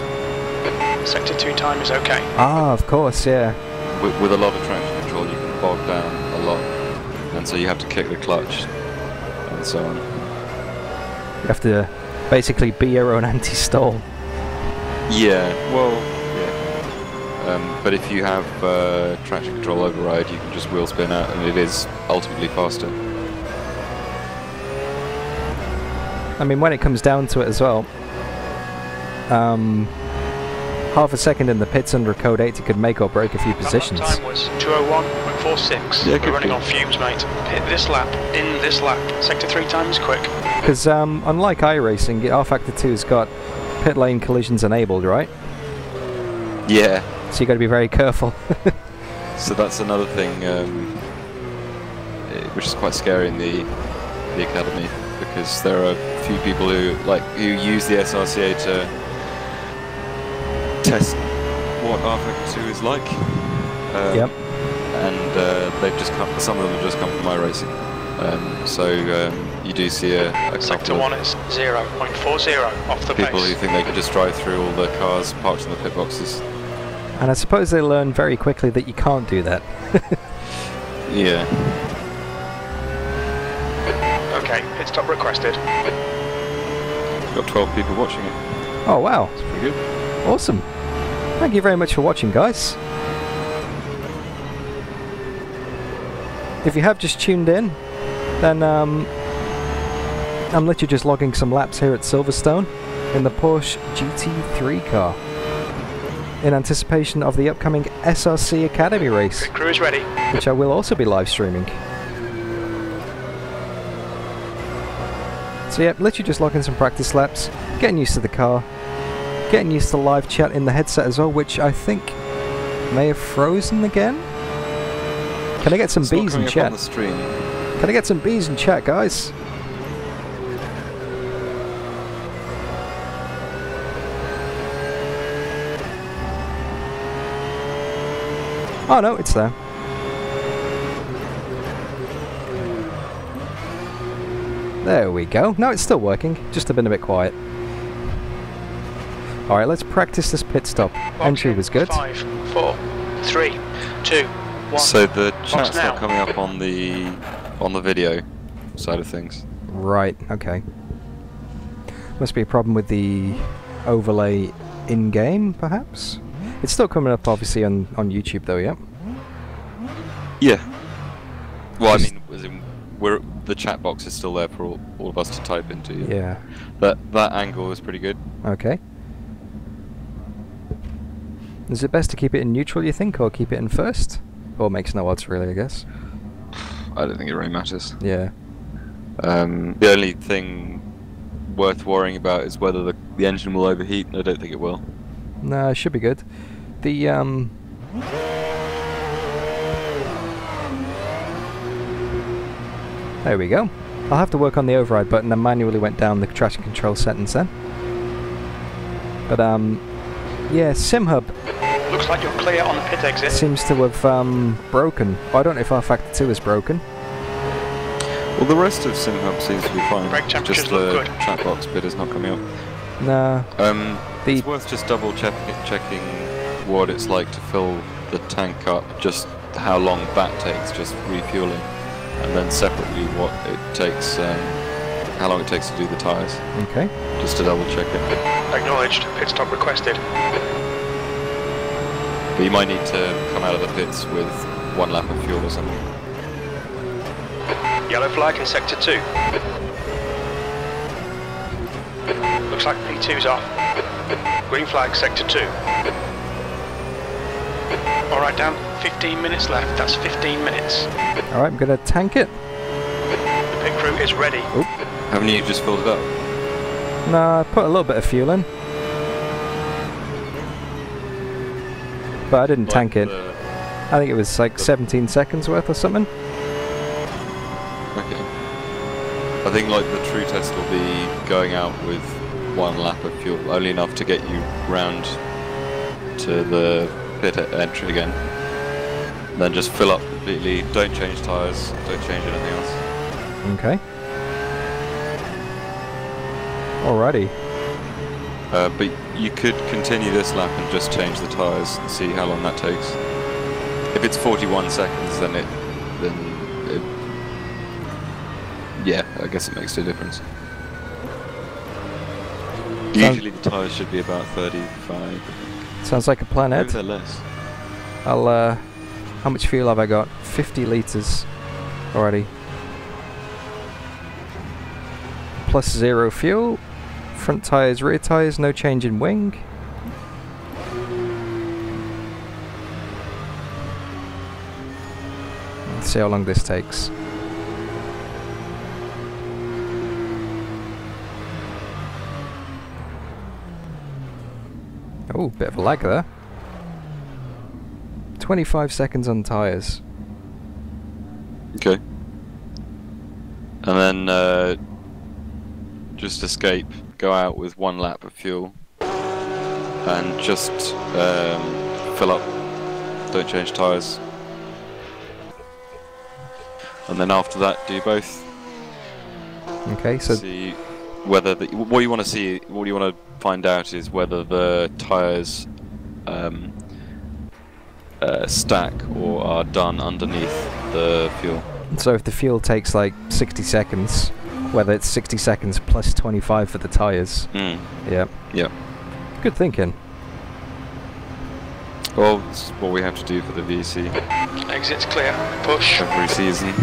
[SPEAKER 2] Sector 2 time is okay.
[SPEAKER 4] Ah, of course, yeah.
[SPEAKER 5] With a lot of traction control, you can bog down a lot, and so you have to kick the clutch and so on.
[SPEAKER 4] You have to basically be your own anti-stall.
[SPEAKER 5] Yeah, well, yeah. But if you have traction control override, you can just wheel spin out, and it is ultimately faster.
[SPEAKER 4] I mean, when it comes down to it as well, half a second in the pits under code 80 could make or break a few positions.
[SPEAKER 2] Time was 2:01.46.
[SPEAKER 5] Yeah,
[SPEAKER 2] We're running
[SPEAKER 5] be.
[SPEAKER 2] on fumes, mate. Hit this lap, in this lap. Sector 3 time is quick.
[SPEAKER 4] Because unlike iRacing, rFactor 2's got pit lane collisions enabled, right?
[SPEAKER 5] Yeah.
[SPEAKER 4] So you got to be very careful.
[SPEAKER 5] So that's another thing, which is quite scary in the academy, because there are a few people who use the SRCA to test what rFactor 2 is like.
[SPEAKER 4] Yep.
[SPEAKER 5] And they've just come. Some of them have just come from iRacing. So you do see a
[SPEAKER 2] Sector
[SPEAKER 5] couple
[SPEAKER 2] 1
[SPEAKER 5] of
[SPEAKER 2] is 0.40 off the
[SPEAKER 5] people
[SPEAKER 2] pace.
[SPEAKER 5] who think they can just drive through all the cars parked in the pit boxes.
[SPEAKER 4] And I suppose they learn very quickly that you can't do that.
[SPEAKER 5] Yeah.
[SPEAKER 2] Okay, pit stop requested.
[SPEAKER 5] Got 12 people watching it.
[SPEAKER 4] Oh, wow.
[SPEAKER 5] It's pretty good.
[SPEAKER 4] Awesome. Thank you very much for watching, guys. If you have just tuned in, then I'm literally just logging some laps here at Silverstone in the Porsche GT3 car in anticipation of the upcoming SRC Academy race,
[SPEAKER 2] Pit crew is ready.
[SPEAKER 4] which I will also be live streaming. So yeah, literally just logging some practice laps, getting used to the car, getting used to live chat in the headset as well, which I think may have frozen again. Can I get some
[SPEAKER 5] It's not
[SPEAKER 4] B's in
[SPEAKER 5] coming up
[SPEAKER 4] chat?
[SPEAKER 5] on the stream.
[SPEAKER 4] Can I get some B's in chat, guys? Oh no, it's there. There we go. No, it's still working. Just been a bit quiet. Alright, let's practice this pit stop. Entry was good.
[SPEAKER 2] 5, 4, 3, 2, 1.
[SPEAKER 5] So the chat's
[SPEAKER 2] now.
[SPEAKER 5] not coming up on the video side of things.
[SPEAKER 4] Right, okay. Must be a problem with the overlay in-game, perhaps? It's still coming up, obviously, on YouTube, though, yeah?
[SPEAKER 5] Yeah. Well, I mean, as in, the chat box is still there for all of us to type into.
[SPEAKER 4] Yeah.
[SPEAKER 5] That angle is pretty good.
[SPEAKER 4] Okay. Is it best to keep it in neutral, you think, or keep it in first? Or makes no odds, really, I guess.
[SPEAKER 5] I don't think it really matters.
[SPEAKER 4] Yeah.
[SPEAKER 5] The only thing worth worrying about is whether the engine will overheat, and I don't think it will.
[SPEAKER 4] No, it should be good. The, There we go. I'll have to work on the override button. I manually went down the traction control settings then. But, yeah, SimHub
[SPEAKER 2] Looks like you're clear on the pit exit.
[SPEAKER 4] seems to have broken. I don't know if rFactor 2 is broken.
[SPEAKER 5] Well, the rest of SimHub seems to be fine.
[SPEAKER 2] Brake temperatures
[SPEAKER 5] Just
[SPEAKER 2] look
[SPEAKER 5] the
[SPEAKER 2] good.
[SPEAKER 5] chat box bit is not coming up.
[SPEAKER 4] Nah.
[SPEAKER 5] It's worth just double checking what it's like to fill the tank up, just how long that takes, just refueling, and then separately what it takes, how long it takes to do the tyres.
[SPEAKER 4] Okay.
[SPEAKER 5] Just to double check it.
[SPEAKER 2] Acknowledged. Pit stop requested.
[SPEAKER 5] But you might need to come out of the pits with 1 lap of fuel or something.
[SPEAKER 2] Yellow flag in sector 2. Looks like P2's off. Green flag sector 2. Alright Dan, 15 minutes left. That's 15 minutes.
[SPEAKER 4] Alright, I'm gonna tank it.
[SPEAKER 2] The pit crew is ready.
[SPEAKER 4] Oop.
[SPEAKER 5] Haven't you just filled it up?
[SPEAKER 4] Nah, I put a little bit of fuel in. But I didn't tank it. I think it was like 17 seconds worth or something.
[SPEAKER 5] Okay. I think like the true test will be going out with 1 lap of fuel, only enough to get you round to the pit entry again. Then just fill up completely, don't change tyres, don't change anything else.
[SPEAKER 4] Okay. Alrighty.
[SPEAKER 5] But you could continue this lap and just change the tyres and see how long that takes. If it's 41 seconds, then yeah, I guess it makes no difference. Usually the tyres should be about 35.
[SPEAKER 4] Sounds like a plan, Ed.
[SPEAKER 5] Maybe they're less.
[SPEAKER 4] I'll, how much fuel have I got? 50 litres already. Plus 0 fuel. Front tyres, rear tyres, no change in wing. Let's see how long this takes. Oh, bit of a lag there. 25 seconds on tyres.
[SPEAKER 5] Okay. And then just escape, go out with 1 lap of fuel, and just fill up, don't change tyres. And then after that, do both.
[SPEAKER 4] Okay, so
[SPEAKER 5] See whether what you want to see, what you want to find out is whether the tyres stack or are done underneath the fuel.
[SPEAKER 4] So if the fuel takes like 60 seconds, whether it's 60 seconds plus 25 for the tyres. Yeah.
[SPEAKER 5] Yeah.
[SPEAKER 4] Good thinking.
[SPEAKER 5] Well, it's what we have to do for the VC
[SPEAKER 2] Exits clear. Push.
[SPEAKER 5] every season.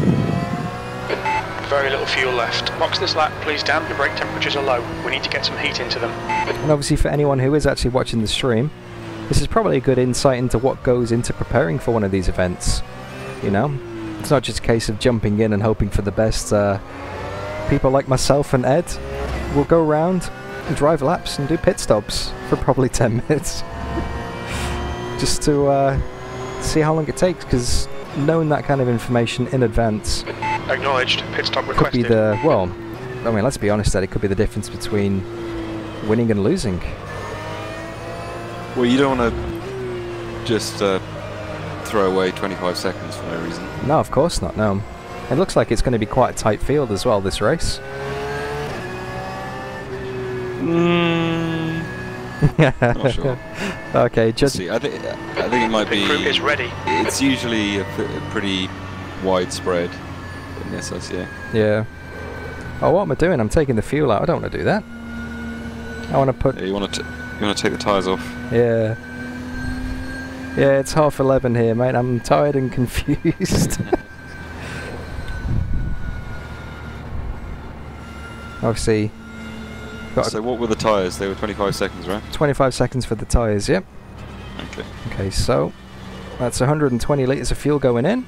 [SPEAKER 2] Very little fuel left. Box this lap, please Dan. The brake temperatures are low. We need to get some heat into them.
[SPEAKER 4] And obviously for anyone who is actually watching the stream, this is probably a good insight into what goes into preparing for one of these events. You know? It's not just a case of jumping in and hoping for the best. People like myself and Ed will go around and drive laps and do pit stops for probably 10 minutes. Just to see how long it takes, because knowing that kind of information in advance
[SPEAKER 2] Acknowledged. Pit stop
[SPEAKER 4] could
[SPEAKER 2] requested.
[SPEAKER 4] be the, well, I mean, let's be honest, Ed, it could be the difference between winning and losing.
[SPEAKER 5] Well, you don't want to just throw away 25 seconds for no reason.
[SPEAKER 4] No, of course not, no. It looks like it's going to be quite a tight field as well, this race.
[SPEAKER 5] Not sure.
[SPEAKER 4] Okay,
[SPEAKER 5] Let's
[SPEAKER 4] just
[SPEAKER 5] see. I think it might
[SPEAKER 2] Pit
[SPEAKER 5] be.
[SPEAKER 2] crew is ready.
[SPEAKER 5] It's usually a pretty widespread in the SRC.
[SPEAKER 4] yeah. Oh, what am I doing? I'm taking the fuel out. I don't want to do that. I want to put.
[SPEAKER 5] Yeah, you want to take the tyres off.
[SPEAKER 4] Yeah. Yeah, it's 11:30 here, mate. I'm tired and confused. Obviously, got
[SPEAKER 5] So what were the tyres? They were 25 seconds, right?
[SPEAKER 4] 25 seconds for the tyres, yep.
[SPEAKER 5] Okay.
[SPEAKER 4] Okay, so that's 120 litres of fuel going in.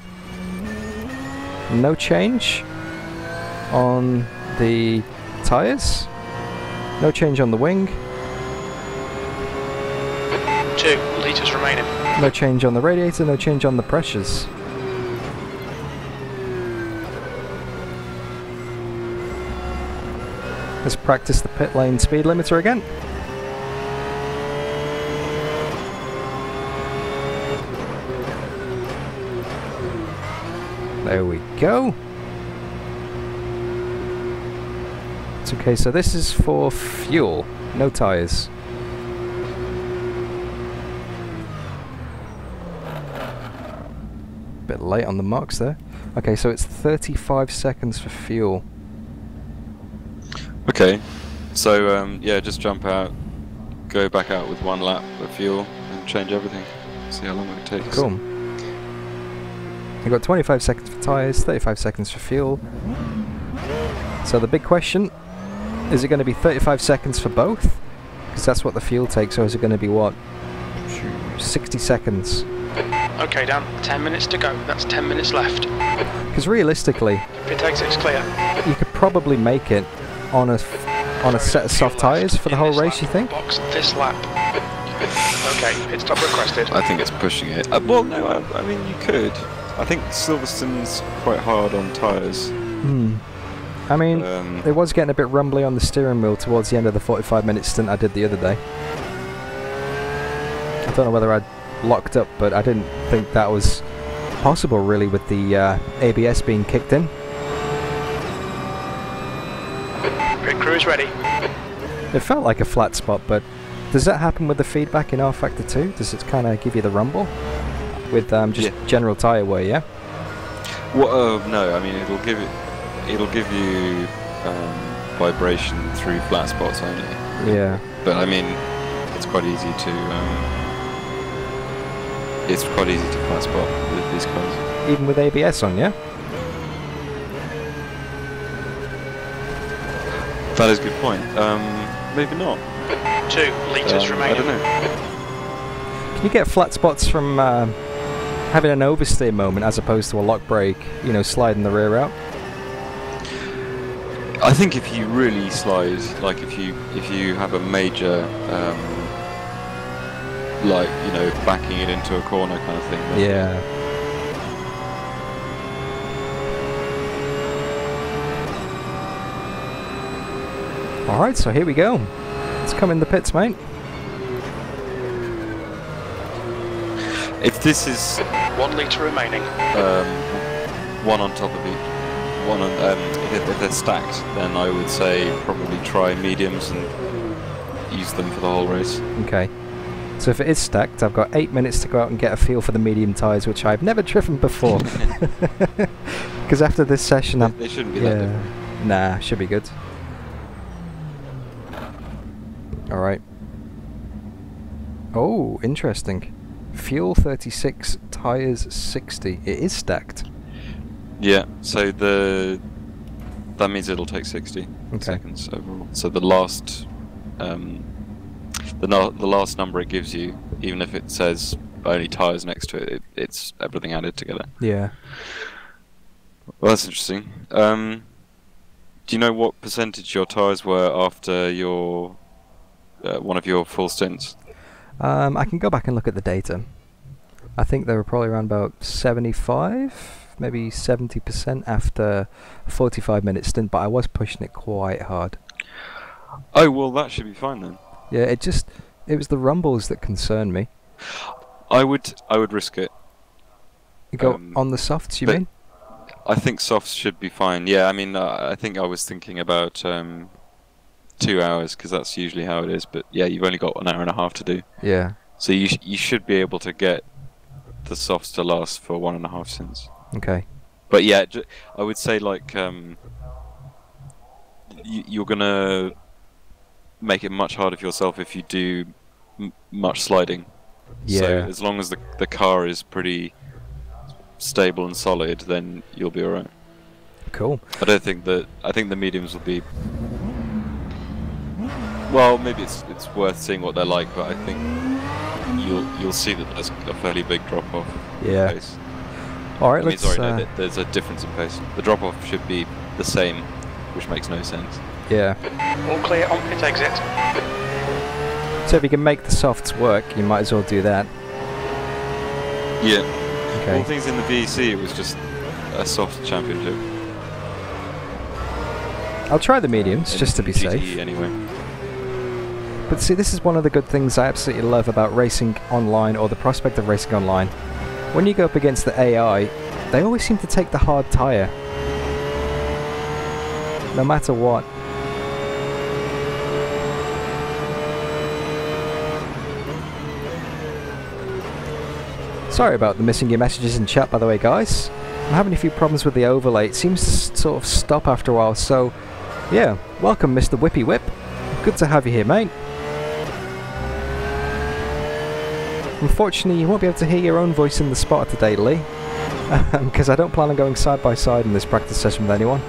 [SPEAKER 4] No change on the tyres. No change on the wing.
[SPEAKER 2] 2 litres remaining.
[SPEAKER 4] No change on the radiator, no change on the pressures. Let's practice the pit lane speed limiter again. There we go. Right, okay, so this is for fuel, no tyres. Bit late on the marks there. Okay, so it's 35 seconds for fuel.
[SPEAKER 5] Okay, so yeah, just jump out, go back out with 1 lap of fuel, and change everything. See how long it takes.
[SPEAKER 4] Cool. You've got 25 seconds for tyres, 35 seconds for fuel. So the big question, is it going to be 35 seconds for both? Because that's what the fuel takes, or is it going to be what? 60 seconds?
[SPEAKER 2] Okay, Dan, 10 minutes to go. That's 10 minutes left.
[SPEAKER 4] Because realistically,
[SPEAKER 2] If it takes, it's clear.
[SPEAKER 4] you could probably make it on a set of soft tyres for the whole race, you think?
[SPEAKER 2] Box this lap. Okay, pit stop requested.
[SPEAKER 5] I think it's pushing it. Well, no, I mean, you could. I think Silverstone's quite hard on tyres.
[SPEAKER 4] I mean, it was getting a bit rumbly on the steering wheel towards the end of the 45-minute stint I did the other day. I don't know whether I'd locked up, but I didn't think that was possible really with the ABS being kicked in.
[SPEAKER 2] Pit crew is ready.
[SPEAKER 4] It felt like a flat spot, but does that happen with the feedback in rFactor 2? Does it kind of give you the rumble? With just general tyre wear, yeah?
[SPEAKER 5] Well, no, I mean, it'll give you vibration through flat spots only.
[SPEAKER 4] Yeah.
[SPEAKER 5] But I mean, it's quite easy to flat spot with these cars.
[SPEAKER 4] Even with ABS on, yeah?
[SPEAKER 5] That is a good point. Maybe not.
[SPEAKER 2] 2 litres
[SPEAKER 5] I
[SPEAKER 2] remaining.
[SPEAKER 5] don't know.
[SPEAKER 4] Can you get flat spots from having an oversteer moment as opposed to a lock brake, you know, sliding the rear out?
[SPEAKER 5] I think if you really slide, like if you have a major, like, you know, backing it into a corner kind of thing.
[SPEAKER 4] Yeah. Alright, so here we go. Let's come in the pits, mate.
[SPEAKER 5] If this is
[SPEAKER 2] 1 litre remaining.
[SPEAKER 5] one on top of each, one on, if they're stacked, then I would say probably try mediums and use them for the whole race.
[SPEAKER 4] Okay. So if it is stacked, I've got 8 minutes to go out and get a feel for the medium tyres, which I've never driven before. Because after this session,
[SPEAKER 5] They shouldn't be that different.
[SPEAKER 4] Nah, should be good. Alright. Oh, interesting. Fuel 36, tyres 60. It is stacked.
[SPEAKER 5] Yeah, so that means it'll take 60 seconds overall. So the last the last number it gives you, even if it says only tyres next to it, it's everything added together.
[SPEAKER 4] Yeah.
[SPEAKER 5] Well, that's interesting. Do you know what percentage your tyres were after your one of your full stints?
[SPEAKER 4] I can go back and look at the data. I think they were probably around about 75, maybe 70% after a 45-minute stint, but I was pushing it quite hard.
[SPEAKER 5] Oh, well, that should be fine then.
[SPEAKER 4] Yeah, it was the rumbles that concerned me.
[SPEAKER 5] I would risk it.
[SPEAKER 4] You go on the softs, you mean?
[SPEAKER 5] I think softs should be fine. Yeah, I mean, I think I was thinking about 2 hours, because that's usually how it is. But yeah, you've only got 1 hour and a half to do.
[SPEAKER 4] Yeah.
[SPEAKER 5] So you should be able to get the softs to last for 1.5 stints.
[SPEAKER 4] Okay.
[SPEAKER 5] But yeah, I would say like you're gonna make it much harder for yourself if you do much sliding.
[SPEAKER 4] Yeah.
[SPEAKER 5] So as long as the car is pretty stable and solid, then you'll be alright.
[SPEAKER 4] Cool.
[SPEAKER 5] I think the mediums will be. Well, maybe it's worth seeing what they're like, but I think you'll see that there's a fairly big drop off.
[SPEAKER 4] Yeah.
[SPEAKER 5] In pace.
[SPEAKER 4] All right, let's.
[SPEAKER 5] There's a difference in pace. The drop off should be the same, which makes no sense.
[SPEAKER 4] Yeah.
[SPEAKER 2] All clear on pit exit.
[SPEAKER 4] So if you can make the softs work, you might as well do that.
[SPEAKER 5] Yeah.
[SPEAKER 4] Okay.
[SPEAKER 5] All things in the VEC, it was just a soft championship.
[SPEAKER 4] I'll try the mediums just to be
[SPEAKER 5] GT
[SPEAKER 4] safe.
[SPEAKER 5] Anyway.
[SPEAKER 4] But see, this is one of the good things I absolutely love about racing online, or the prospect of racing online. When you go up against the AI, they always seem to take the hard tyre. No matter what. Sorry about the missing your messages in chat, by the way, guys. I'm having a few problems with the overlay. It seems to sort of stop after a while, so yeah, welcome Mr. Whippy Whip. Good to have you here, mate. Unfortunately, you won't be able to hear your own voice in the spot today, Lee, because I don't plan on going side by side in this practice session with anyone.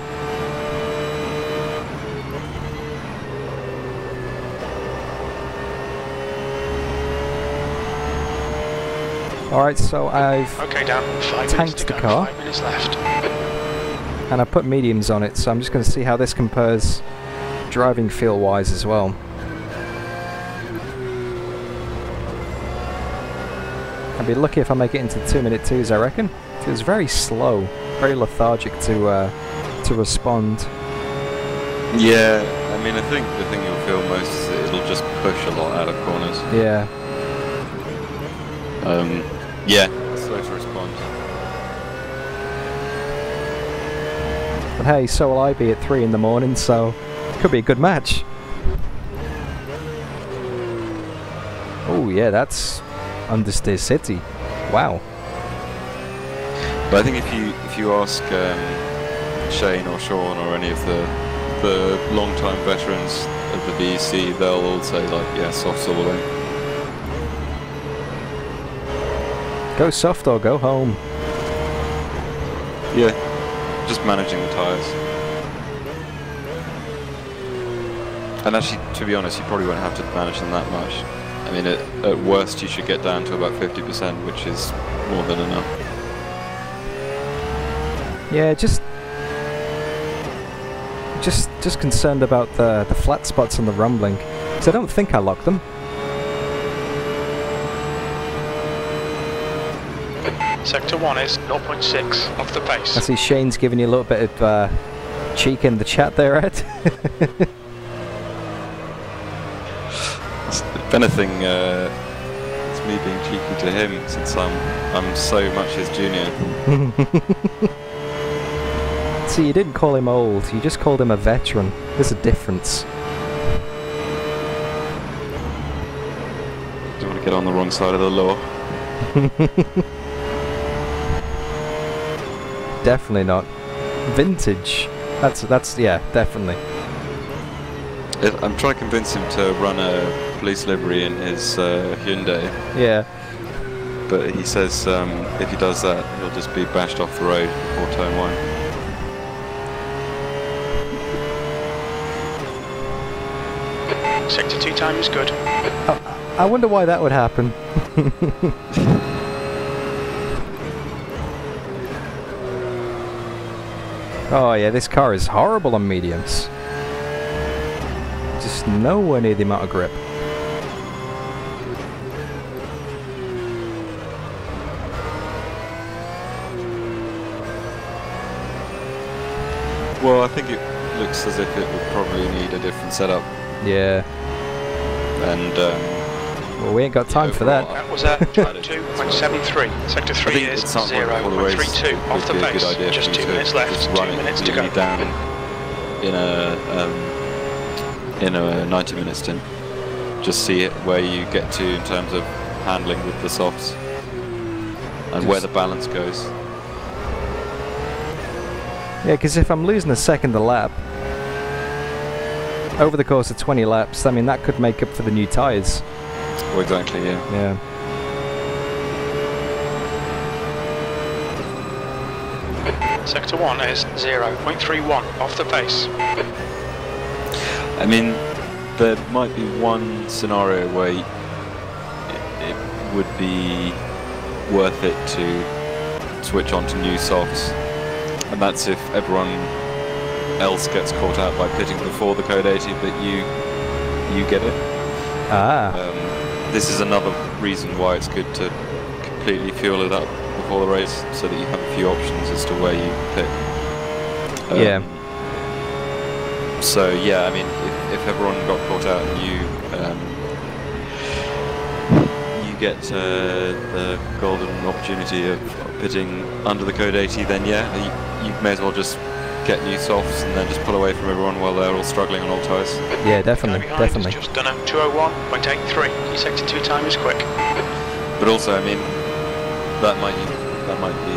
[SPEAKER 4] Alright, so I've tanked the car,
[SPEAKER 2] 5 minutes left.
[SPEAKER 4] and I put mediums on it, so I'm just going to see how this compares driving feel wise as well. I'll be lucky if I make it into 2-minute 2s, I reckon. It feels very slow, very lethargic to respond.
[SPEAKER 5] Yeah, I mean, I think the thing you'll feel most is that it'll just push a lot out of corners.
[SPEAKER 4] Yeah.
[SPEAKER 5] Yeah, slow to respond.
[SPEAKER 4] But hey, so will I be at 3 in the morning, so could be a good match. Oh yeah, that's Understeer City. Wow.
[SPEAKER 5] But I think if you ask Shane or Sean or any of the long-time veterans of the BEC, they'll all say like, yeah, softs all the way.
[SPEAKER 4] Go soft or go home.
[SPEAKER 5] Yeah, just managing the tyres. And actually, to be honest, you probably won't have to manage them that much. I mean, at worst, you should get down to about 50%, which is more than enough.
[SPEAKER 4] Yeah, just concerned about the flat spots and the rumbling, because I don't think I locked them.
[SPEAKER 2] Sector 1 is 0.6 off the pace.
[SPEAKER 4] I see Shane's giving you a little bit of cheek in the chat there, Ed.
[SPEAKER 5] If anything, it's me being cheeky to him, since I'm so much his junior.
[SPEAKER 4] See, you didn't call him old, you just called him a veteran. There's a difference.
[SPEAKER 5] Don't want to get on the wrong side of the law.
[SPEAKER 4] Definitely not. Vintage. That's yeah, definitely.
[SPEAKER 5] I'm trying to convince him to run a police livery in his Hyundai.
[SPEAKER 4] Yeah.
[SPEAKER 5] But he says if he does that, he'll just be bashed off the road before turn 1.
[SPEAKER 2] Sector 2 time is good.
[SPEAKER 4] I wonder why that would happen. Oh yeah, this car is horrible on mediums. Just nowhere near the amount of grip.
[SPEAKER 5] Well, I think it looks as if it would probably need a different setup.
[SPEAKER 4] Yeah.
[SPEAKER 5] And
[SPEAKER 4] well, we ain't got time for that.
[SPEAKER 2] That was at 2.73. Sector 3 is 0.32 off the pace. Just 2 minutes left. 2 minutes to go.
[SPEAKER 5] Down in a 90-minute stint. Just see it where you get to in terms of handling with the softs and where the balance goes.
[SPEAKER 4] Yeah, because if I'm losing a second a lap over the course of 20 laps, I mean that could make up for the new tyres.
[SPEAKER 5] Well, exactly, yeah.
[SPEAKER 4] Yeah.
[SPEAKER 2] Sector 1 is 0.31 off the pace.
[SPEAKER 5] I mean, there might be one scenario where it would be worth it to switch on to new softs, and that's if everyone else gets caught out by pitting before the code 80, but you get it. This is another reason why it's good to completely fuel it up before the race, so that you have a few options as to where you pick.
[SPEAKER 4] Yeah.
[SPEAKER 5] So yeah, I mean, if everyone got caught out and you get the golden opportunity of pitting under the code 80, then yeah, you may as well just get new softs and then just pull away from everyone while they're all struggling on old tyres.
[SPEAKER 4] Yeah, definitely, definitely.
[SPEAKER 2] Just done a 2:01.83. Sector 2 time is quick.
[SPEAKER 5] But also, I mean, that might be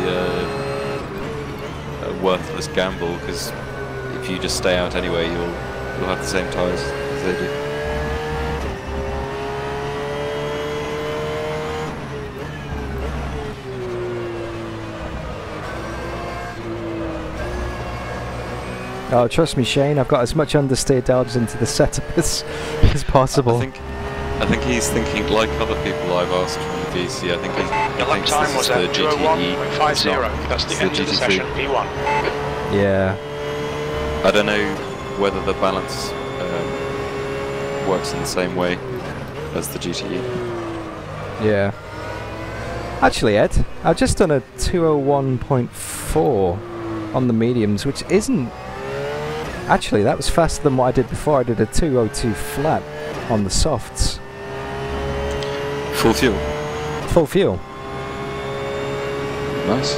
[SPEAKER 5] a worthless gamble, because if you just stay out anyway, you'll have the same tyres as they do.
[SPEAKER 4] Oh, trust me, Shane, I've got as much understeer dodge into the setup as possible.
[SPEAKER 5] I think he's thinking, like other people I've asked from the VC, I think
[SPEAKER 2] Your lap time was at 2:01.50. That's the end of the session, P1.
[SPEAKER 4] Yeah.
[SPEAKER 5] I don't know whether the balance works in the same way as the GTE.
[SPEAKER 4] Yeah. Actually, Ed, I've just done a 2:01.4 on the mediums, which isn't... Actually, that was faster than what I did before. I did a 2:02 flat on the softs.
[SPEAKER 5] Full fuel?
[SPEAKER 4] Full fuel.
[SPEAKER 5] Nice.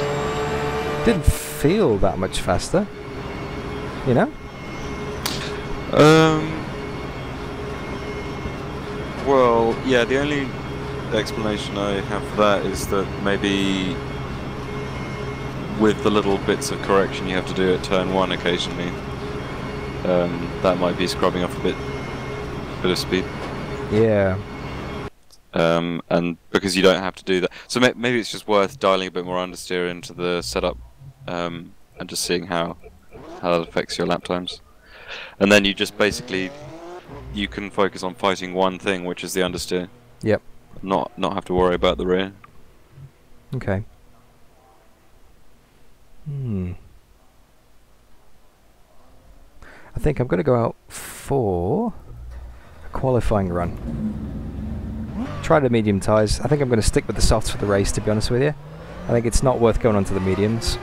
[SPEAKER 4] Didn't feel that much faster, you know?
[SPEAKER 5] Well, yeah, the only explanation I have for that is that maybe with the little bits of correction you have to do at turn 1 occasionally, that might be scrubbing off a bit of speed.
[SPEAKER 4] Yeah.
[SPEAKER 5] And because you don't have to do that, so maybe it's just worth dialing a bit more understeer into the setup, and just seeing how that affects your lap times, and then you just basically you can focus on fighting one thing, which is the understeer.
[SPEAKER 4] Yep.
[SPEAKER 5] Not have to worry about the rear.
[SPEAKER 4] Okay. I think I'm going to go out for a qualifying run. Try the medium tyres. I think I'm going to stick with the softs for the race, to be honest with you. I think it's not worth going onto the mediums.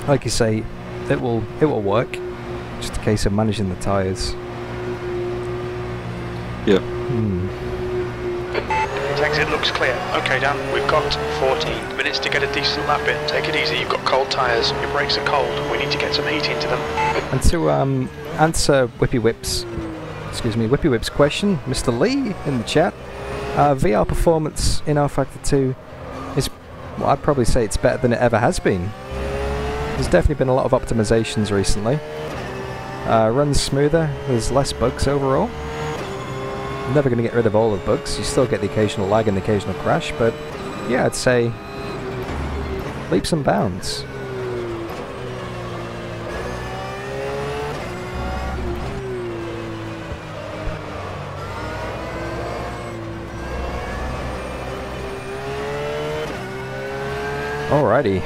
[SPEAKER 4] Like you say, it will work. Just a case of managing the tyres.
[SPEAKER 5] Yeah.
[SPEAKER 2] Exit looks clear. Okay, Dan, we've got 14 minutes to get a decent lap in. Take it easy, you've got cold tyres, your brakes are cold, we need to get some heat into them.
[SPEAKER 4] And to answer Whippy Whip's question, Mr. Lee in the chat, VR performance in rFactor 2 is, well, I'd probably say it's better than it ever has been. There's definitely been a lot of optimizations recently. Runs smoother, there's less bugs overall. Never going to get rid of all of the bugs, you still get the occasional lag and the occasional crash, but yeah, I'd say leaps and bounds. Alrighty.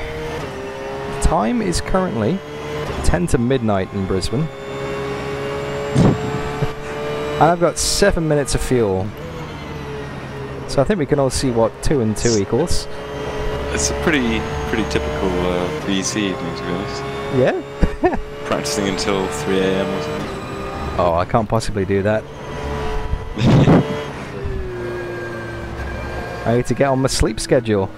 [SPEAKER 4] Time is currently 10 to midnight in Brisbane. And I've got 7 minutes of fuel. So I think we can all see what 2 and 2 equals.
[SPEAKER 5] It's a pretty typical VC evening, to be honest.
[SPEAKER 4] Yeah?
[SPEAKER 5] Practicing until 3 AM or something.
[SPEAKER 4] Oh, I can't possibly do that. I need to get on my sleep schedule.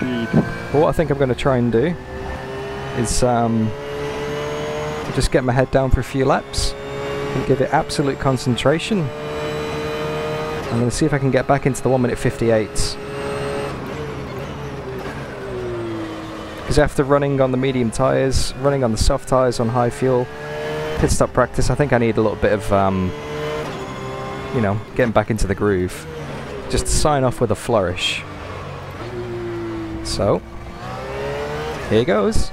[SPEAKER 5] Indeed.
[SPEAKER 4] But what I think I'm going to try and do is just get my head down for a few laps and give it absolute concentration. I'm going to see if I can get back into the 1 minute 58s. Because after running on the medium tyres, running on the soft tyres on high fuel, pit stop practice, I think I need a little bit of, you know, getting back into the groove. Just to sign off with a flourish. So, here goes.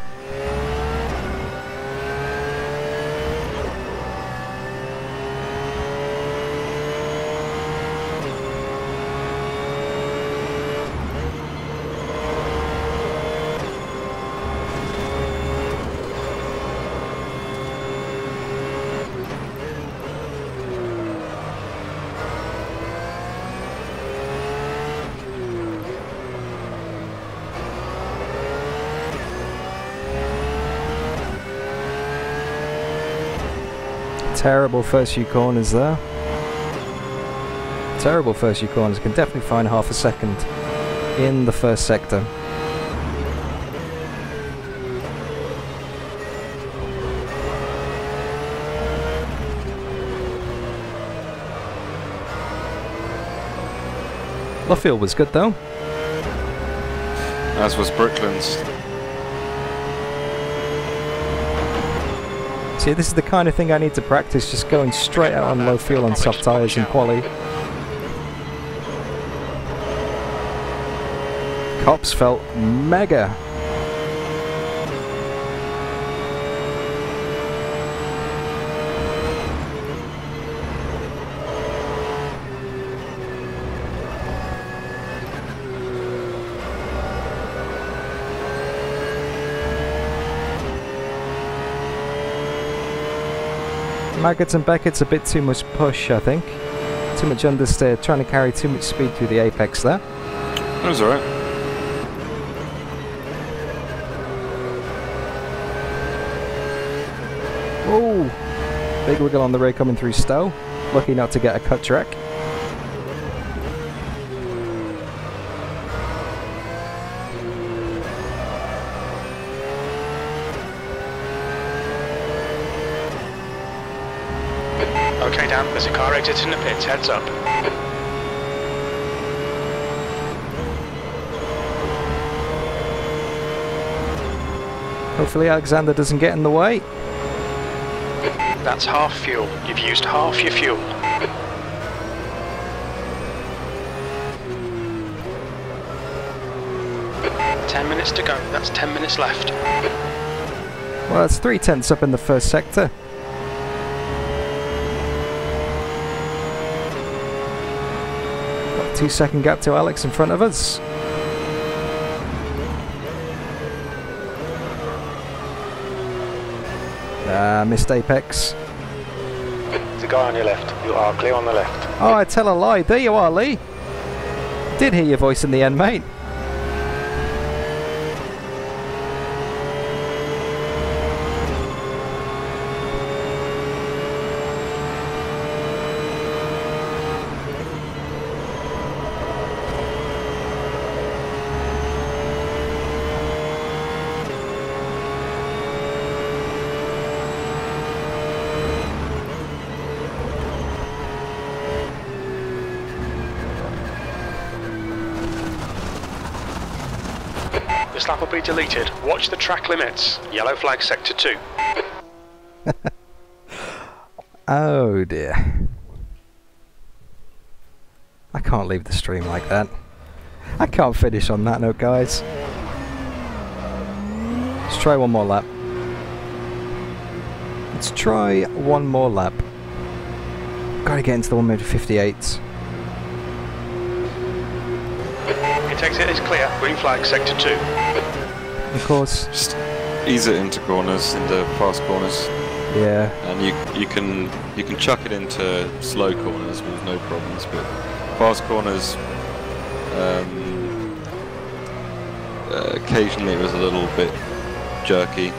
[SPEAKER 4] Terrible first few corners there. Terrible first few corners. Can definitely find half a second in the first sector. Luffield was good though.
[SPEAKER 5] As was Brooklands.
[SPEAKER 4] See, this is the kind of thing I need to practice, just going straight out on low fuel and soft tyres in quali. Cops felt mega. Maggots and Beckett's a bit too much push, I think. Too much understeer, trying to carry too much speed through the apex there.
[SPEAKER 5] That was alright.
[SPEAKER 4] Oh, big wiggle on the rear coming through Stowe. Lucky not to get a cut track.
[SPEAKER 2] Okay, Dan, there's a car exiting the pits, heads up.
[SPEAKER 4] Hopefully Alexander doesn't get in the way.
[SPEAKER 2] That's half fuel. You've used half your fuel. Ten minutes to go. That's 10 minutes left.
[SPEAKER 4] Well, that's 3/10 up in the first sector. Got a 2-second gap to Alex in front of us. Missed apex.
[SPEAKER 3] There's a guy on your left. You are clear on the left.
[SPEAKER 4] Oh, I tell a lie. There you are, Lee. Did hear your voice in the end, mate.
[SPEAKER 2] This lap will be deleted. Watch the track limits. Yellow flag sector 2.
[SPEAKER 4] Oh dear. I can't leave the stream like that. I can't finish on that note, guys. Let's try one more lap. Let's try one more lap. Gotta get into the 1:58.
[SPEAKER 2] Exit is clear. Green flag sector 2.
[SPEAKER 4] Of course.
[SPEAKER 5] Just ease it into corners, into fast corners,
[SPEAKER 4] Yeah.
[SPEAKER 5] and you can chuck it into slow corners with no problems. But fast corners, occasionally it was a little bit jerky.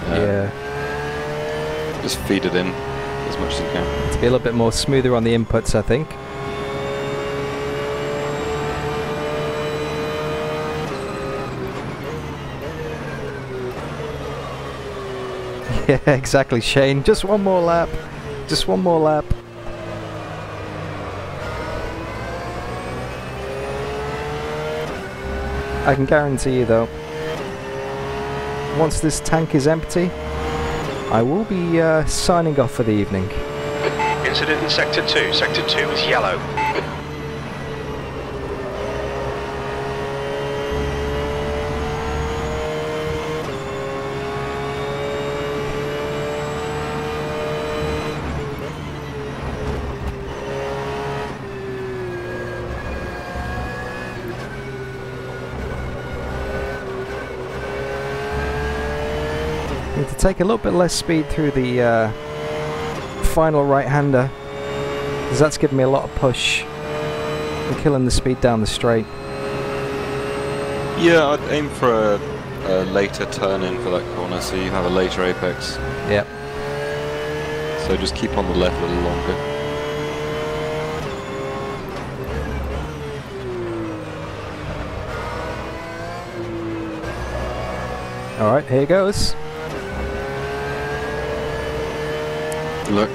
[SPEAKER 4] Yeah.
[SPEAKER 5] Just feed it in as much as you can.
[SPEAKER 4] To be a little bit more smoother on the inputs, I think. Yeah, exactly, Shane. Just one more lap. Just one more lap. I can guarantee you, though, once this tank is empty, I will be signing off for the evening.
[SPEAKER 2] Incident in sector 2. Sector 2 is yellow.
[SPEAKER 4] Need to take a little bit less speed through the final right-hander, because that's giving me a lot of push and killing the speed down the straight.
[SPEAKER 5] Yeah, I'd aim for a later turn in for that corner, so you have a later apex.
[SPEAKER 4] Yep.
[SPEAKER 5] So just keep on the left a little longer.
[SPEAKER 4] Alright, here goes.
[SPEAKER 5] Look.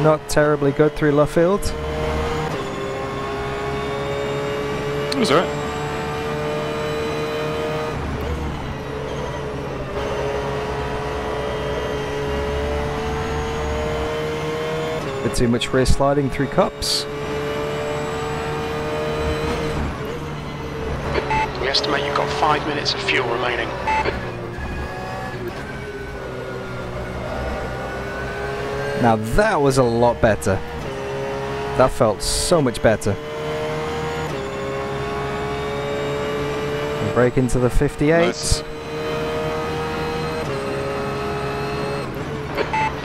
[SPEAKER 4] Not terribly good through Luffield.
[SPEAKER 5] It was alright.
[SPEAKER 4] Bit too much rear sliding through cups.
[SPEAKER 2] We estimate you've got 5 minutes of fuel remaining.
[SPEAKER 4] Now that was a lot better. That felt so much better. Break into the 58.
[SPEAKER 5] Nice.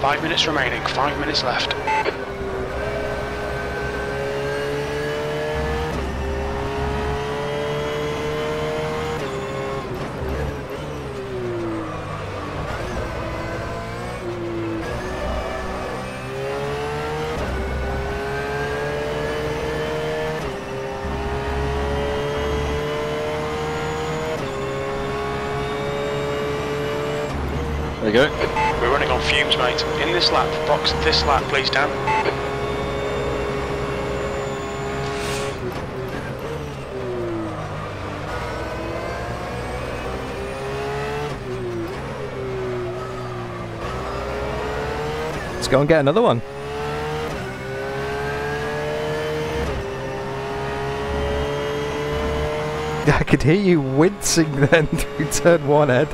[SPEAKER 2] 5 minutes remaining, 5 minutes left.
[SPEAKER 5] There you go.
[SPEAKER 2] We're running on fumes, mate. In this lap, box this lap, please, Dan.
[SPEAKER 4] Let's go and get another one. I could hear you wincing then through turn 1, Ed.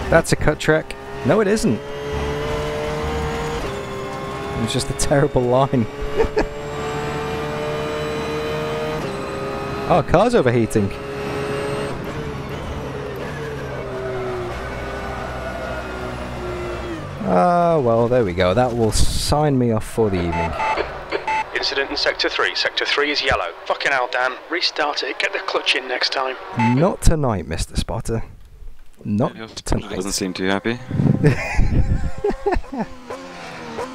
[SPEAKER 4] That's a cut track. No, it isn't. It's just a terrible line. Oh, car's overheating. Ah, well, there we go. That will sign me off for the evening.
[SPEAKER 2] Incident in Sector 3. Sector 3 is yellow. Fucking hell, Dan. Restart it. Get the clutch in next time.
[SPEAKER 4] Not tonight, Mr. Spotter. Not tonight.
[SPEAKER 5] Doesn't seem too happy.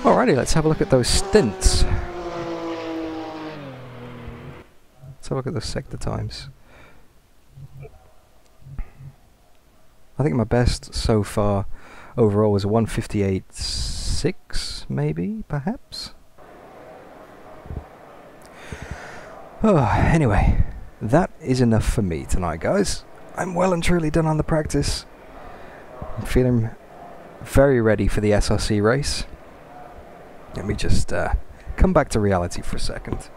[SPEAKER 4] Alrighty, let's have a look at those stints. Let's have a look at the sector times. I think my best so far overall was a 158.6, maybe, perhaps? Oh, anyway, that is enough for me tonight, guys. I'm well and truly done on the practice. I'm feeling very ready for the SRC race. Let me just come back to reality for a second.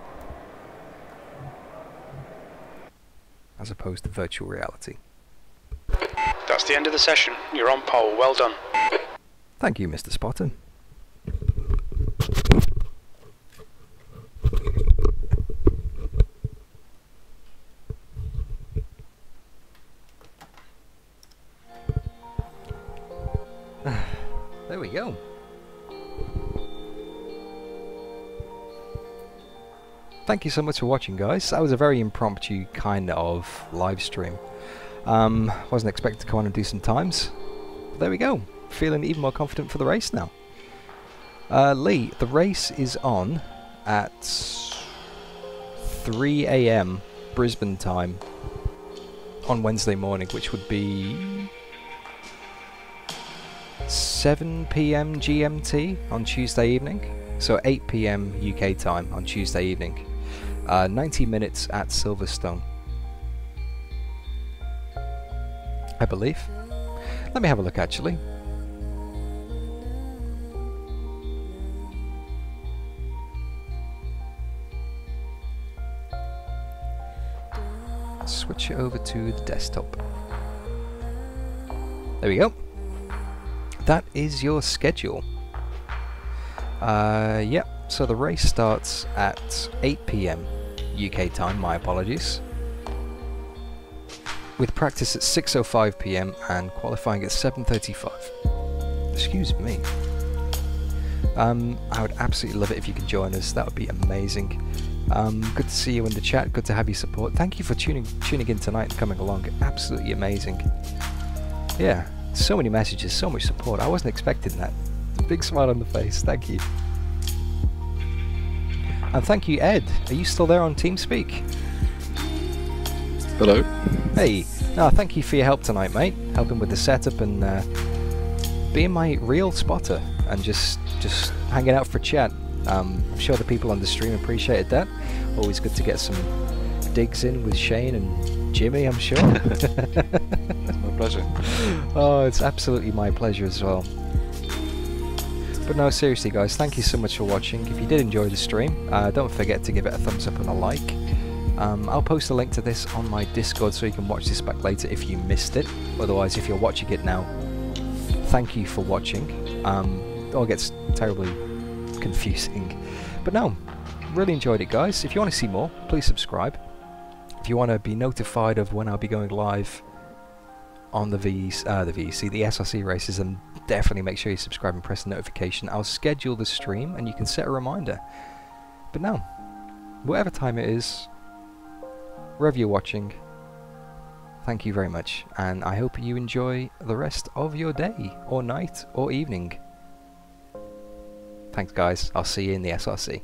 [SPEAKER 4] As opposed to virtual reality.
[SPEAKER 2] That's the end of the session. You're on pole. Well done.
[SPEAKER 4] Thank you, Mr. Spotter. There we go. Thank you so much for watching, guys. That was a very impromptu kind of live stream. Wasn't expecting to come on and do some times. But there we go. Feeling even more confident for the race now. Lee, the race is on at 3 AM Brisbane time on Wednesday morning, which would be 7 PM GMT on Tuesday evening, so 8 PM UK time on Tuesday evening. 90 minutes at Silverstone, I believe. Let me have a look actually. Switch it over to the desktop. There we go. that is your schedule. Yep, so the race starts at 8 PM UK time, my apologies, with practice at 6:05 PM and qualifying at 7:35. Excuse me. I would absolutely love it if you could join us. That would be amazing. Good to see you in the chat. Good to have your support. Thank you for tuning in tonight and coming along. Absolutely amazing. Yeah, so many messages, so much support. I wasn't expecting that. Big smile on the face. Thank you. And thank you, Ed. Are you still there on TeamSpeak?
[SPEAKER 5] Hello.
[SPEAKER 4] Hey. No, thank you for your help tonight, mate. Helping with the setup and being my real spotter and just hanging out for chat. I'm sure the people on the stream appreciated that. Always good to get some digs in with Shane and Jimmy, I'm sure.
[SPEAKER 5] It's my pleasure.
[SPEAKER 4] Oh, it's absolutely my pleasure as well. But no, seriously guys, thank you so much for watching. If you did enjoy the stream, don't forget to give it a thumbs up and a like. I'll post a link to this on my Discord so you can watch this back later if you missed it. Otherwise, if you're watching it now, thank you for watching. It all gets terribly confusing. But no, really enjoyed it guys. If you want to see more, please subscribe. If you want to be notified of when I'll be going live on the SRC races, then definitely make sure you subscribe and press the notification. I'll schedule the stream and you can set a reminder. But no, whatever time it is, wherever you're watching, thank you very much, and I hope you enjoy the rest of your day, or night, or evening. Thanks guys, I'll see you in the SRC.